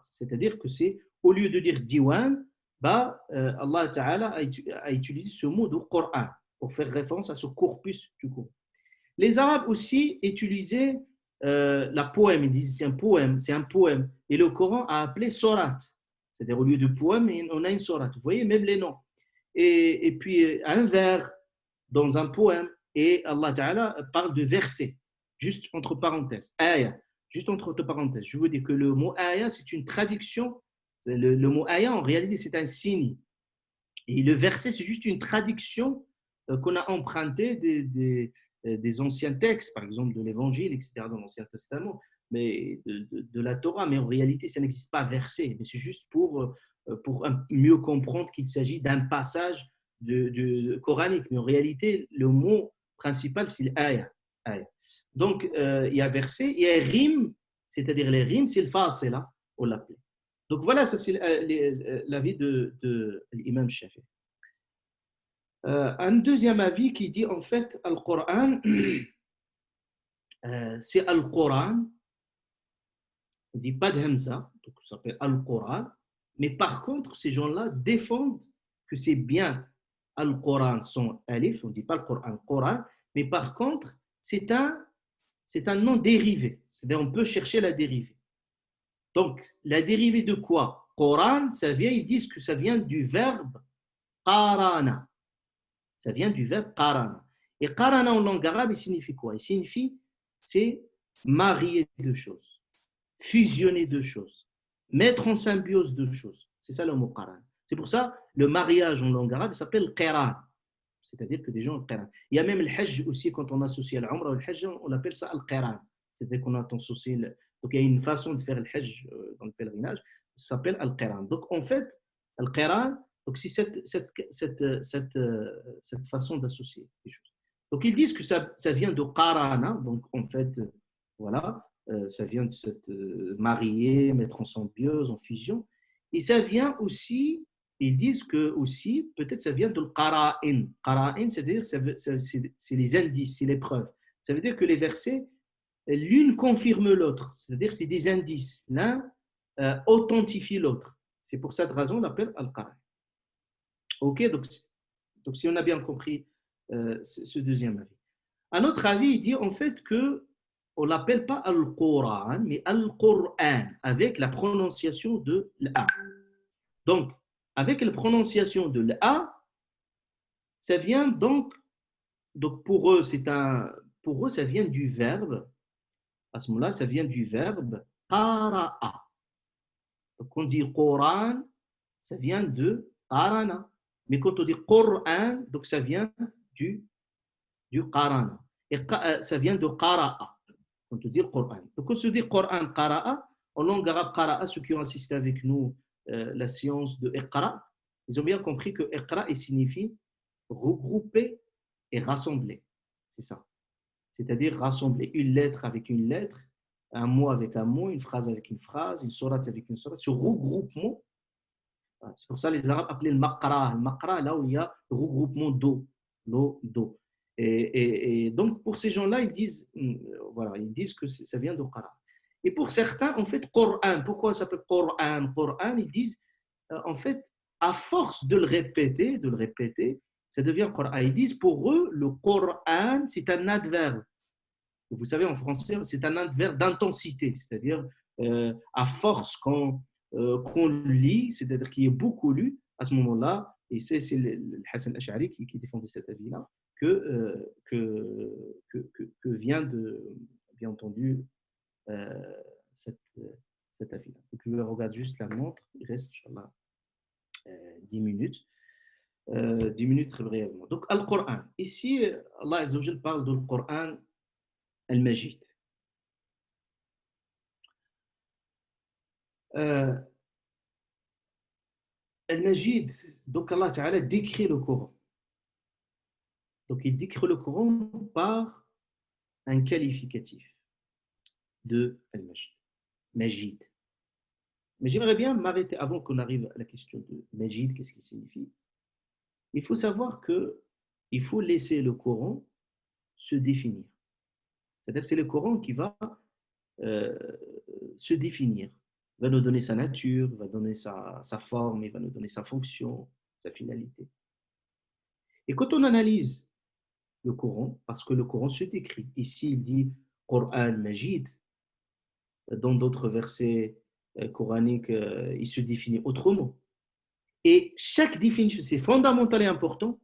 C'est-à-dire que c'est, au lieu de dire diwan, Allah Ta'ala a utilisé ce mot de Coran pour faire référence à ce corpus du Coran. Les Arabes aussi utilisaient la poème. Ils disent c'est un poème. Et le Coran a appelé sorat. C'est-à-dire au lieu de poème, on a une sorat. Vous voyez, même les noms. Et puis un vers dans un poème. Et Allah Ta'ala parle de verset, juste entre parenthèses. Aya, juste entre parenthèses. Je veux dire que le mot aya, c'est une traduction. Le mot aya, en réalité, c'est un signe. Et le verset, c'est juste une traduction qu'on a empruntée des anciens textes, par exemple de l'Évangile, etc., dans l'Ancien Testament, mais de la Torah. Mais en réalité, ça n'existe pas verset. Mais c'est juste pour mieux comprendre qu'il s'agit d'un passage coranique. Mais en réalité, le mot principal, c'est l'aya. Donc, il y a verset, il y a rime, c'est-à-dire les rimes, c'est le fasila, on l'appelle. Donc voilà, ça c'est l'avis de l'imam Shafi'i. Un deuxième avis qui dit en fait Al-Qur'an, c'est Al-Qur'an, on ne dit pas de Hamza, donc ça s'appelle Al-Qur'an, mais par contre, ces gens-là défendent que c'est bien Al-Qur'an sans alif, on ne dit pas Al-Qur'an, mais par contre, c'est un nom dérivé, c'est-à-dire on peut chercher la dérivée. Donc, la dérivée de quoi? Coran, ils disent que ça vient du verbe qarana. Ça vient du verbe qarana. Et qarana en langue arabe, il signifie quoi? Il signifie, c'est marier deux choses, fusionner deux choses, mettre en symbiose deux choses. C'est ça le mot qaran. C'est pour ça, le mariage en langue arabe, il s'appelle qiran. C'est-à-dire que des gens ont qiran. Il y a même le hajj aussi, quand on associe à l'umra, le hajj, on appelle ça al-qiran. C'est-à-dire qu'on a associé donc il y a une façon de faire le hajj dans le pèlerinage, ça s'appelle al-qiran. Donc en fait, al-qiran, donc c'est cette façon d'associer les choses. Donc ils disent que ça vient de qarana, donc en fait, voilà, ça vient de cette marier, mettre en symbiose, en fusion. Et ça vient aussi, ils disent que aussi, peut-être ça vient de qara'in. Qara'in, c'est-à-dire c'est les indices, c'est les preuves. Ça veut dire que les versets, l'une confirme l'autre, c'est-à-dire c'est des indices. L'un authentifie l'autre. C'est pour cette raison qu'on l'appelle Al-Qur'an. Ok, donc si on a bien compris ce deuxième avis. Un autre avis, il dit en fait qu'on ne l'appelle pas Al-Qur'an, mais Al-Qur'an, avec la prononciation de l'A. Donc, avec la prononciation de l'A, ça vient donc pour eux, ça vient du verbe. À ce moment-là, ça vient du verbe qara'a. Donc, on dit Coran, ça vient de qarana. Mais quand on dit Qur'an, donc ça vient du qarana. Et ça vient de qara'a. Quand on dit Qur'an. Donc, quand on dit Qur'an, qara'a, en langue arabe, qara'a, ceux qui ont assisté avec nous la science de Iqra, ils ont bien compris que Iqra, il signifie regrouper et rassembler. C'est ça. C'est-à-dire rassembler une lettre avec une lettre un mot avec un mot, une phrase avec une phrase, une sourate avec une sourate, ce regroupement. C'est pour ça que les Arabes appelaient le maqra. Le maqra, là où il y a le regroupement do, lo, do. Et donc, pour ces gens-là, ils disent, voilà, ils disent que ça vient de Qara. Et pour certains, en fait, Coran. Pourquoi ça s'appelle Coran? Coran, ils disent, en fait, à force de le répéter, ça devient Coran. Ils disent, pour eux, le Coran, c'est un adverbe. Vous savez, en français, c'est un adverbe d'intensité, c'est-à-dire à force qu'on lit, c'est-à-dire qu'il est beaucoup lu, à ce moment-là, et c'est le Hassan al-Ash'ari qui défendait cet avis-là, que vient de, bien entendu, euh, cette, cet avis-là. Donc, je regarde juste la montre, il reste, Inch'Allah, 10 minutes. 10 minutes très brièvement. Donc, Al-Qur'an. Ici, Allah Azza wa Jal parle du Qur'an al-Majid. Al-Majid, donc Allah Ta'ala décrit le Coran. Donc il décrit le Coran par un qualificatif de Al-Majid. Majid. Mais j'aimerais bien m'arrêter avant qu'on arrive à la question de Majid, qu'est-ce qu'il signifie. Il faut savoir qu'il faut laisser le Coran se définir. C'est-à-dire que c'est le Coran qui va se définir. Il va nous donner sa nature, il va donner sa forme, il va nous donner sa fonction, sa finalité. Et quand on analyse le Coran, parce que le Coran se décrit, ici il dit Coran Majid, dans d'autres versets coraniques, il se définit autrement. Et chaque définition, c'est fondamental et important.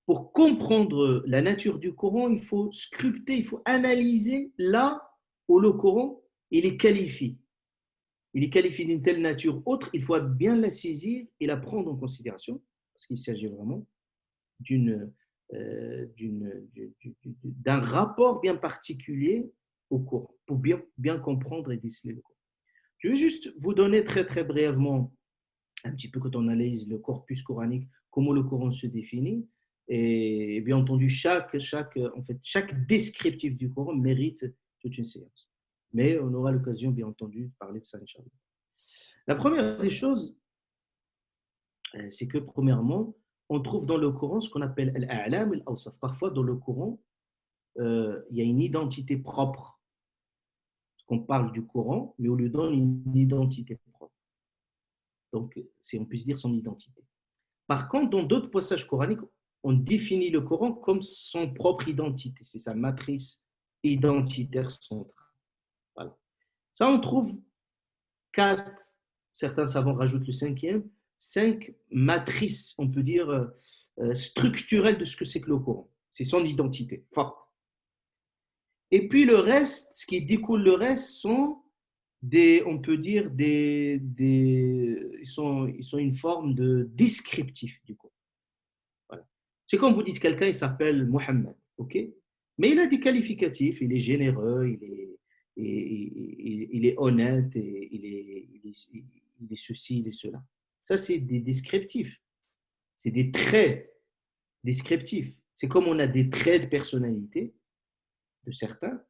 Pour comprendre la nature du Coran, il faut scruter, il faut analyser là où le Coran, il est qualifié. Il est qualifié d'une telle nature autre, il faut bien la saisir et la prendre en considération, parce qu'il s'agit vraiment d'un rapport bien particulier au Coran, pour bien comprendre et déceler le Coran. Je vais juste vous donner très, très brièvement, un petit peu quand on analyse le corpus coranique, comment le Coran se définit. Et bien entendu, chaque descriptif du Coran mérite toute une séance. Mais on aura l'occasion, bien entendu, de parler de ça, Inch'Allah. La première des choses, c'est que, premièrement, on trouve dans le Coran ce qu'on appelle al-a'lam et al-awsaf. Parfois, dans le Coran, il y a une identité propre. On parle du Coran, mais on lui donne une identité propre. Donc, on peut se dire son identité. Par contre, dans d'autres passages coraniques, on définit le Coran comme son propre identité. C'est sa matrice identitaire centrale. Voilà. Ça, on trouve 4, certains savants rajoutent le 5e, 5 matrices, on peut dire, structurelles de ce que c'est que le Coran. C'est son identité forte. Et puis le reste, ce qui découle le reste sont on peut dire, ils sont une forme de descriptif du Coran. Voilà. C'est comme vous dites quelqu'un, il s'appelle Mohammed, ok? Mais il a des qualificatifs, il est généreux, il est honnête, il est ceci, il est cela. Ça, c'est des descriptifs. C'est des traits descriptifs. C'est comme on a des traits de personnalité de certains.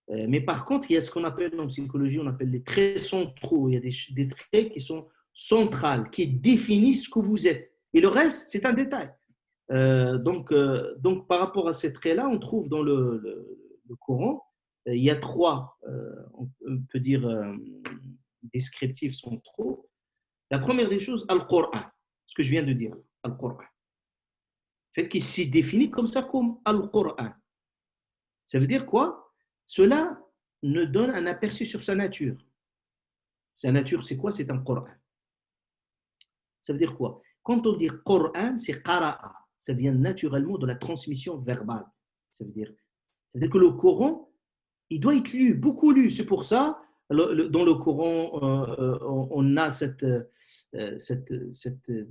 Mais par contre, il y a ce qu'on appelle en psychologie, on appelle les traits centraux. Il y a des traits qui sont centrales, qui définissent ce que vous êtes. Et le reste, c'est un détail. Donc, par rapport à ces traits-là, on trouve dans le Coran, il y a 3, on peut dire, descriptifs centraux. La première des choses, Al-Qur'an, ce que je viens de dire, Al-Qur'an. Le fait qu'il s'est défini comme ça, comme Al-Qur'an. Ça veut dire quoi? Cela nous donne un aperçu sur sa nature. Sa nature, c'est quoi? C'est un Qur'an. Ça veut dire quoi? Quand on dit Qur'an, c'est qara'a. Ça vient naturellement de la transmission verbale. Ça veut dire que le Coran, il doit être lu, beaucoup lu. C'est pour ça, dans le Coran, on a cette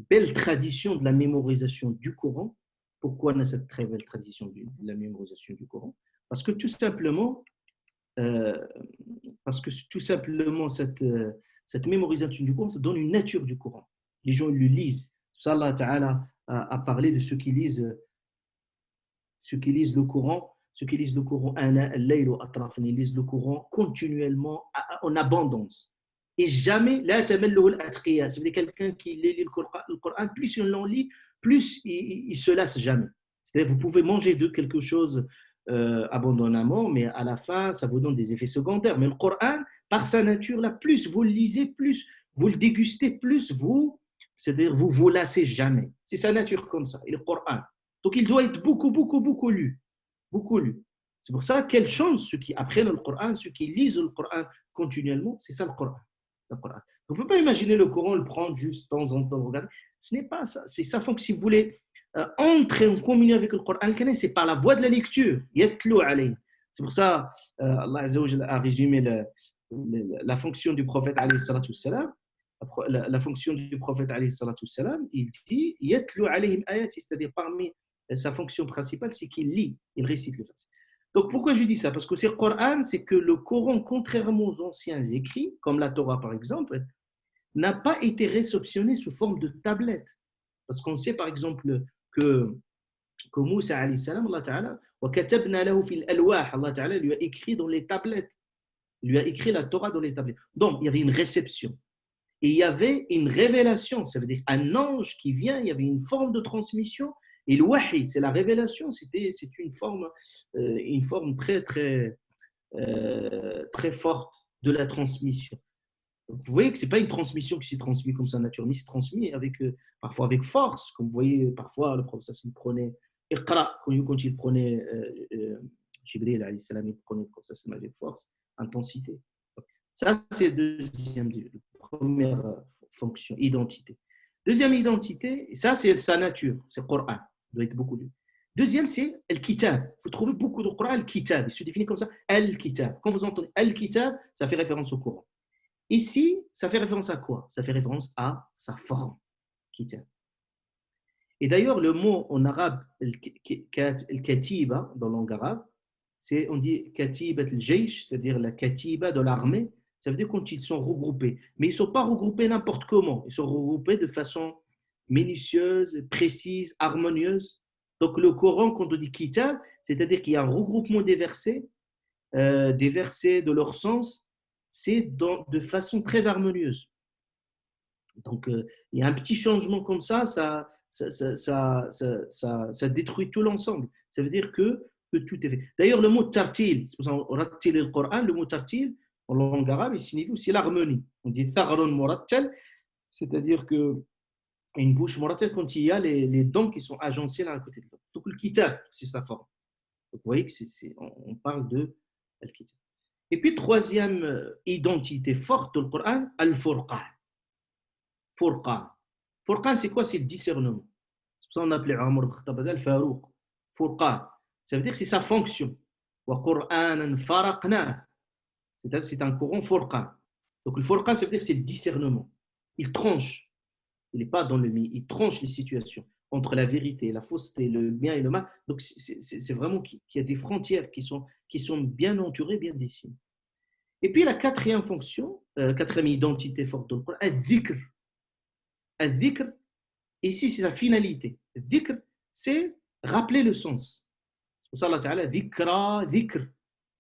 belle tradition de la mémorisation du Coran. Pourquoi on a cette très belle tradition de la mémorisation du Coran? Parce que tout simplement, cette mémorisation du Coran, ça donne une nature du Coran. Les gens le lisent. Allah Ta'ala a parlé de ceux qui lisent le Coran ceux qui lisent le Coran, ils lisent le Coran continuellement, en abondance. Et jamais, là, ça veut dire quelqu'un qui lit le Coran, plus il l'en lit, plus il se lasse jamais. C'est-à-dire, vous pouvez manger de quelque chose abondamment, mais à la fin, ça vous donne des effets secondaires. Mais le Coran, par sa nature, là, plus vous le lisez, plus vous le dégustez, plus c'est-à-dire vous vous lassez jamais. C'est sa nature comme ça, et le Coran. Donc, il doit être beaucoup, beaucoup, beaucoup lu. Beaucoup lu. C'est pour ça, quelle chance ceux qui apprennent le Coran, ceux qui lisent le Coran continuellement, c'est ça le Coran. On ne peut pas imaginer le Coran, le prendre juste de temps en temps, regarder. Ce n'est pas ça. C'est ça, si vous voulez entrer en communion avec le Coran, c'est par la voie de la lecture. C'est pour ça Allah Azza wa Jalla a résumé la fonction du prophète alayhi salatu wassalam. La fonction du prophète alayhi salatu wassalam, il dit yatlu alayhim ayati, c'est-à-dire parmi sa fonction principale, c'est qu'il lit, il récite le verset. Donc pourquoi je dis ça? Parce que c'est le Coran, c'est que le Coran, contrairement aux anciens écrits, comme la Torah par exemple, n'a pas été réceptionné sous forme de tablette. Parce qu'on sait par exemple que Moussa alayhi salam, Allah Ta'ala, Allah Ta'ala lui a écrit dans les tablettes. Il lui a écrit la Torah dans les tablettes. Donc il y avait une réception. Et il y avait une révélation, ça veut dire un ange qui vient, il y avait une forme de transmission. Et le wahi, c'est la révélation, c'est une forme très, très, très forte de la transmission. Donc, vous voyez que ce n'est pas une transmission qui s'est transmise comme ça naturellement, c'est transmis parfois avec force. Comme vous voyez, parfois le professeur il prenait Iqra, quand il prenait Jibril, il prenait le professeur avec force, intensité. Ça, c'est la première fonction, identité. Deuxième identité, ça, c'est sa nature, c'est le Coran. Il doit être beaucoup lu. Deuxième, c'est Al-Kitab. Vous trouvez beaucoup de Coran, Al-Kitab. Il se définit comme ça, Al-Kitab. Quand vous entendez Al-Kitab, ça fait référence au Coran. Ici, ça fait référence à quoi? Ça fait référence à sa forme, Kitab. Et d'ailleurs, le mot en arabe, Al-Katiba, dans la langue arabe, on dit Katibat al-Jaysh, c'est-à-dire la Katiba de l'armée. Ça veut dire quand ils sont regroupés. Mais ils ne sont pas regroupés n'importe comment. Ils sont regroupés de façon minutieuse, précise, harmonieuse. Donc le Coran, quand on dit kitab, c'est-à-dire qu'il y a un regroupement des versets de leur sens, c'est de façon très harmonieuse. Donc il y a un petit changement comme ça détruit tout l'ensemble. Ça veut dire que tout est fait. D'ailleurs, le mot tartil, c'est pour ça qu'on rattil le Coran, le mot tartil, en langue arabe, il signifie aussi l'harmonie. On dit tharun murattal, c'est-à-dire que une bouche murattal quand il y a les dents qui sont agencées l'un à côté de l'autre. Donc le kitab, c'est sa forme. Donc, vous voyez que on parle de al-kitab. Et puis troisième identité forte du Coran, al-furqan. Furqan. Furqan, c'est quoi? C'est le discernement. C'est pour ça qu'on appelait Omar ibn Khattab al-Farouq. Furqan, ça veut dire que c'est sa fonction. Wa Qur'anan faraqna. C'est-à-dire c'est un Coran Furqan. Donc le Furqan, ça veut dire que c'est le discernement. Il tranche. Il n'est pas dans le milieu. Il tranche les situations entre la vérité, la fausseté, le bien et le mal. Donc c'est vraiment qu'il y a des frontières qui sont bien entourées, bien dessinées. Et puis la quatrième fonction, quatrième identité forte dans le Coran, al-dhikr. Al-dhikr, ici c'est sa finalité. Al-dhikr, c'est rappeler le sens. C'est pour ça Allah Ta'ala, dhikra, dhikr,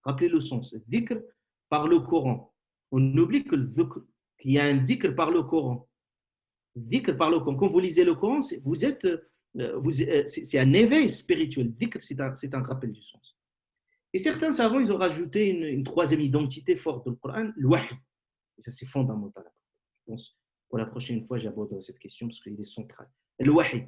rappeler le sens. Dhikr par le Coran. On oublie qu'il y a un dhikr par le Coran. Dhikr par le Coran. Quand vous lisez le Coran, c'est un éveil spirituel. Dhikr, c'est un rappel du sens. Et certains savants, ils ont rajouté une troisième identité forte dans le Coran, le wahy. Et ça, c'est fondamental. Je pense pour la prochaine fois, j'aborderai cette question parce qu'il est central. Le wahy.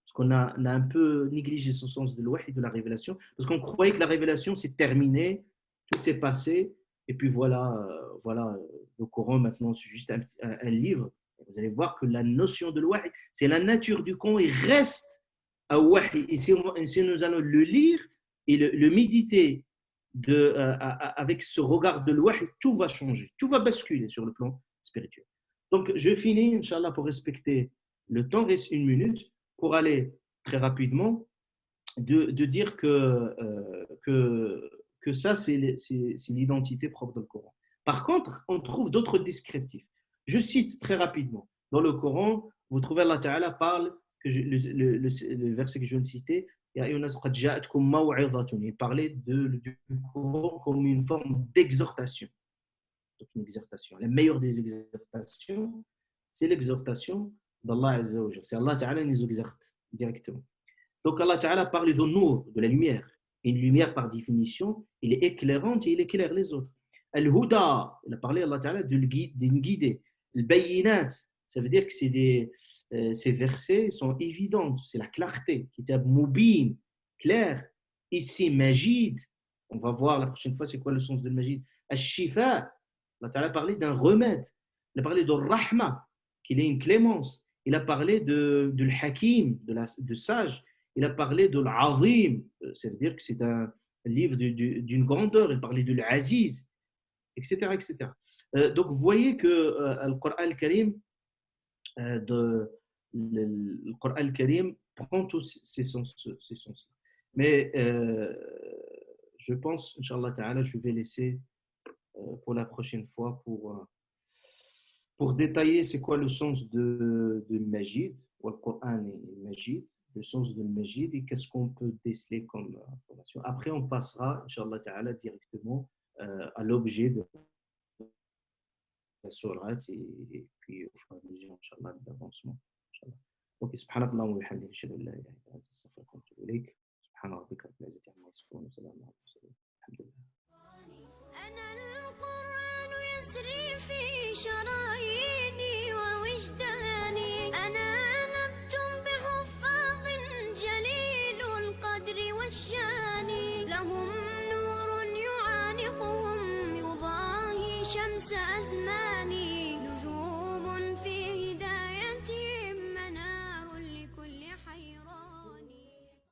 Parce qu'on a un peu négligé ce sens de l'wahy, de la révélation, parce qu'on croyait que la révélation, c'est terminé, tout s'est passé, et puis voilà, le Coran, maintenant, c'est juste un livre. Vous allez voir que la notion de l'wahy, c'est la nature du Coran, il reste à wahy. Et si nous allons le lire et le méditer avec ce regard de l'wahy, tout va changer, tout va basculer sur le plan spirituel. Donc, je finis, Inch'Allah, pour respecter le temps, reste 1 minute, pour aller très rapidement, de dire que ça, c'est l'identité propre dans le Coran. Par contre, on trouve d'autres descriptifs. Je cite très rapidement. Dans le Coran, vous trouvez Allah Ta'ala parle, le verset que je viens de citer, يا أيها الناس قد جاءتكم موعظة. Il parlait du Coran comme une forme d'exhortation. Donc une exhortation. La meilleure des exhortations, c'est l'exhortation d'Allah Azza wa Jalla. C'est Allah Ta'ala qui nous exhorte directement. Donc Allah Ta'ala parle de nour, de la lumière. Et une lumière, par définition, il est éclairante et il éclaire les autres. Al-Huda, il a parlé Allah Ta'ala d'une guider. Al-Bayinat, ça veut dire que ces versets sont évidents, c'est la clarté. Kitab Mubin, clair. Ici, Majid, on va voir la prochaine fois c'est quoi le sens de Majid. Al-Shifa, Allah Ta'ala a parlé d'un remède. Il a parlé de Rahma, qu'il est une clémence. Il a parlé de Hakim, de sage. Il a parlé de l'Azim, ça veut dire que c'est un livre d'une grandeur. Il parlait de l'Aziz, etc. etc. Donc vous voyez que le Coran al-Karim, le Coran al-Karim prend tous ces sens. Mais je pense, Inch'Allah Ta'ala, je vais laisser pour la prochaine fois pour détailler c'est quoi le sens de Majid, ou le Coran et Majid, le sens de Majid et qu'est-ce qu'on peut déceler comme information. Après, on passera, Inch'Allah Ta'ala, directement à l'objet de la sourate et puis au fur et à mesure, Inch'Allah, d'avancement. Inch'Allah. Ok, subhanakallah wa bihamdika, ashhadu an la ilaha illa anta, astaghfiruka wa atubu ilayk. Subhana rabbika rabbil izzati amma yasifun wa salamun ala al-mursalin. Alhamdulillah. أنا القرآن يسري في شراييني ووجداني أنا نبت بحفاظ جليل القدر والشان لهم نور يعانقهم يضاهي شمس أزماني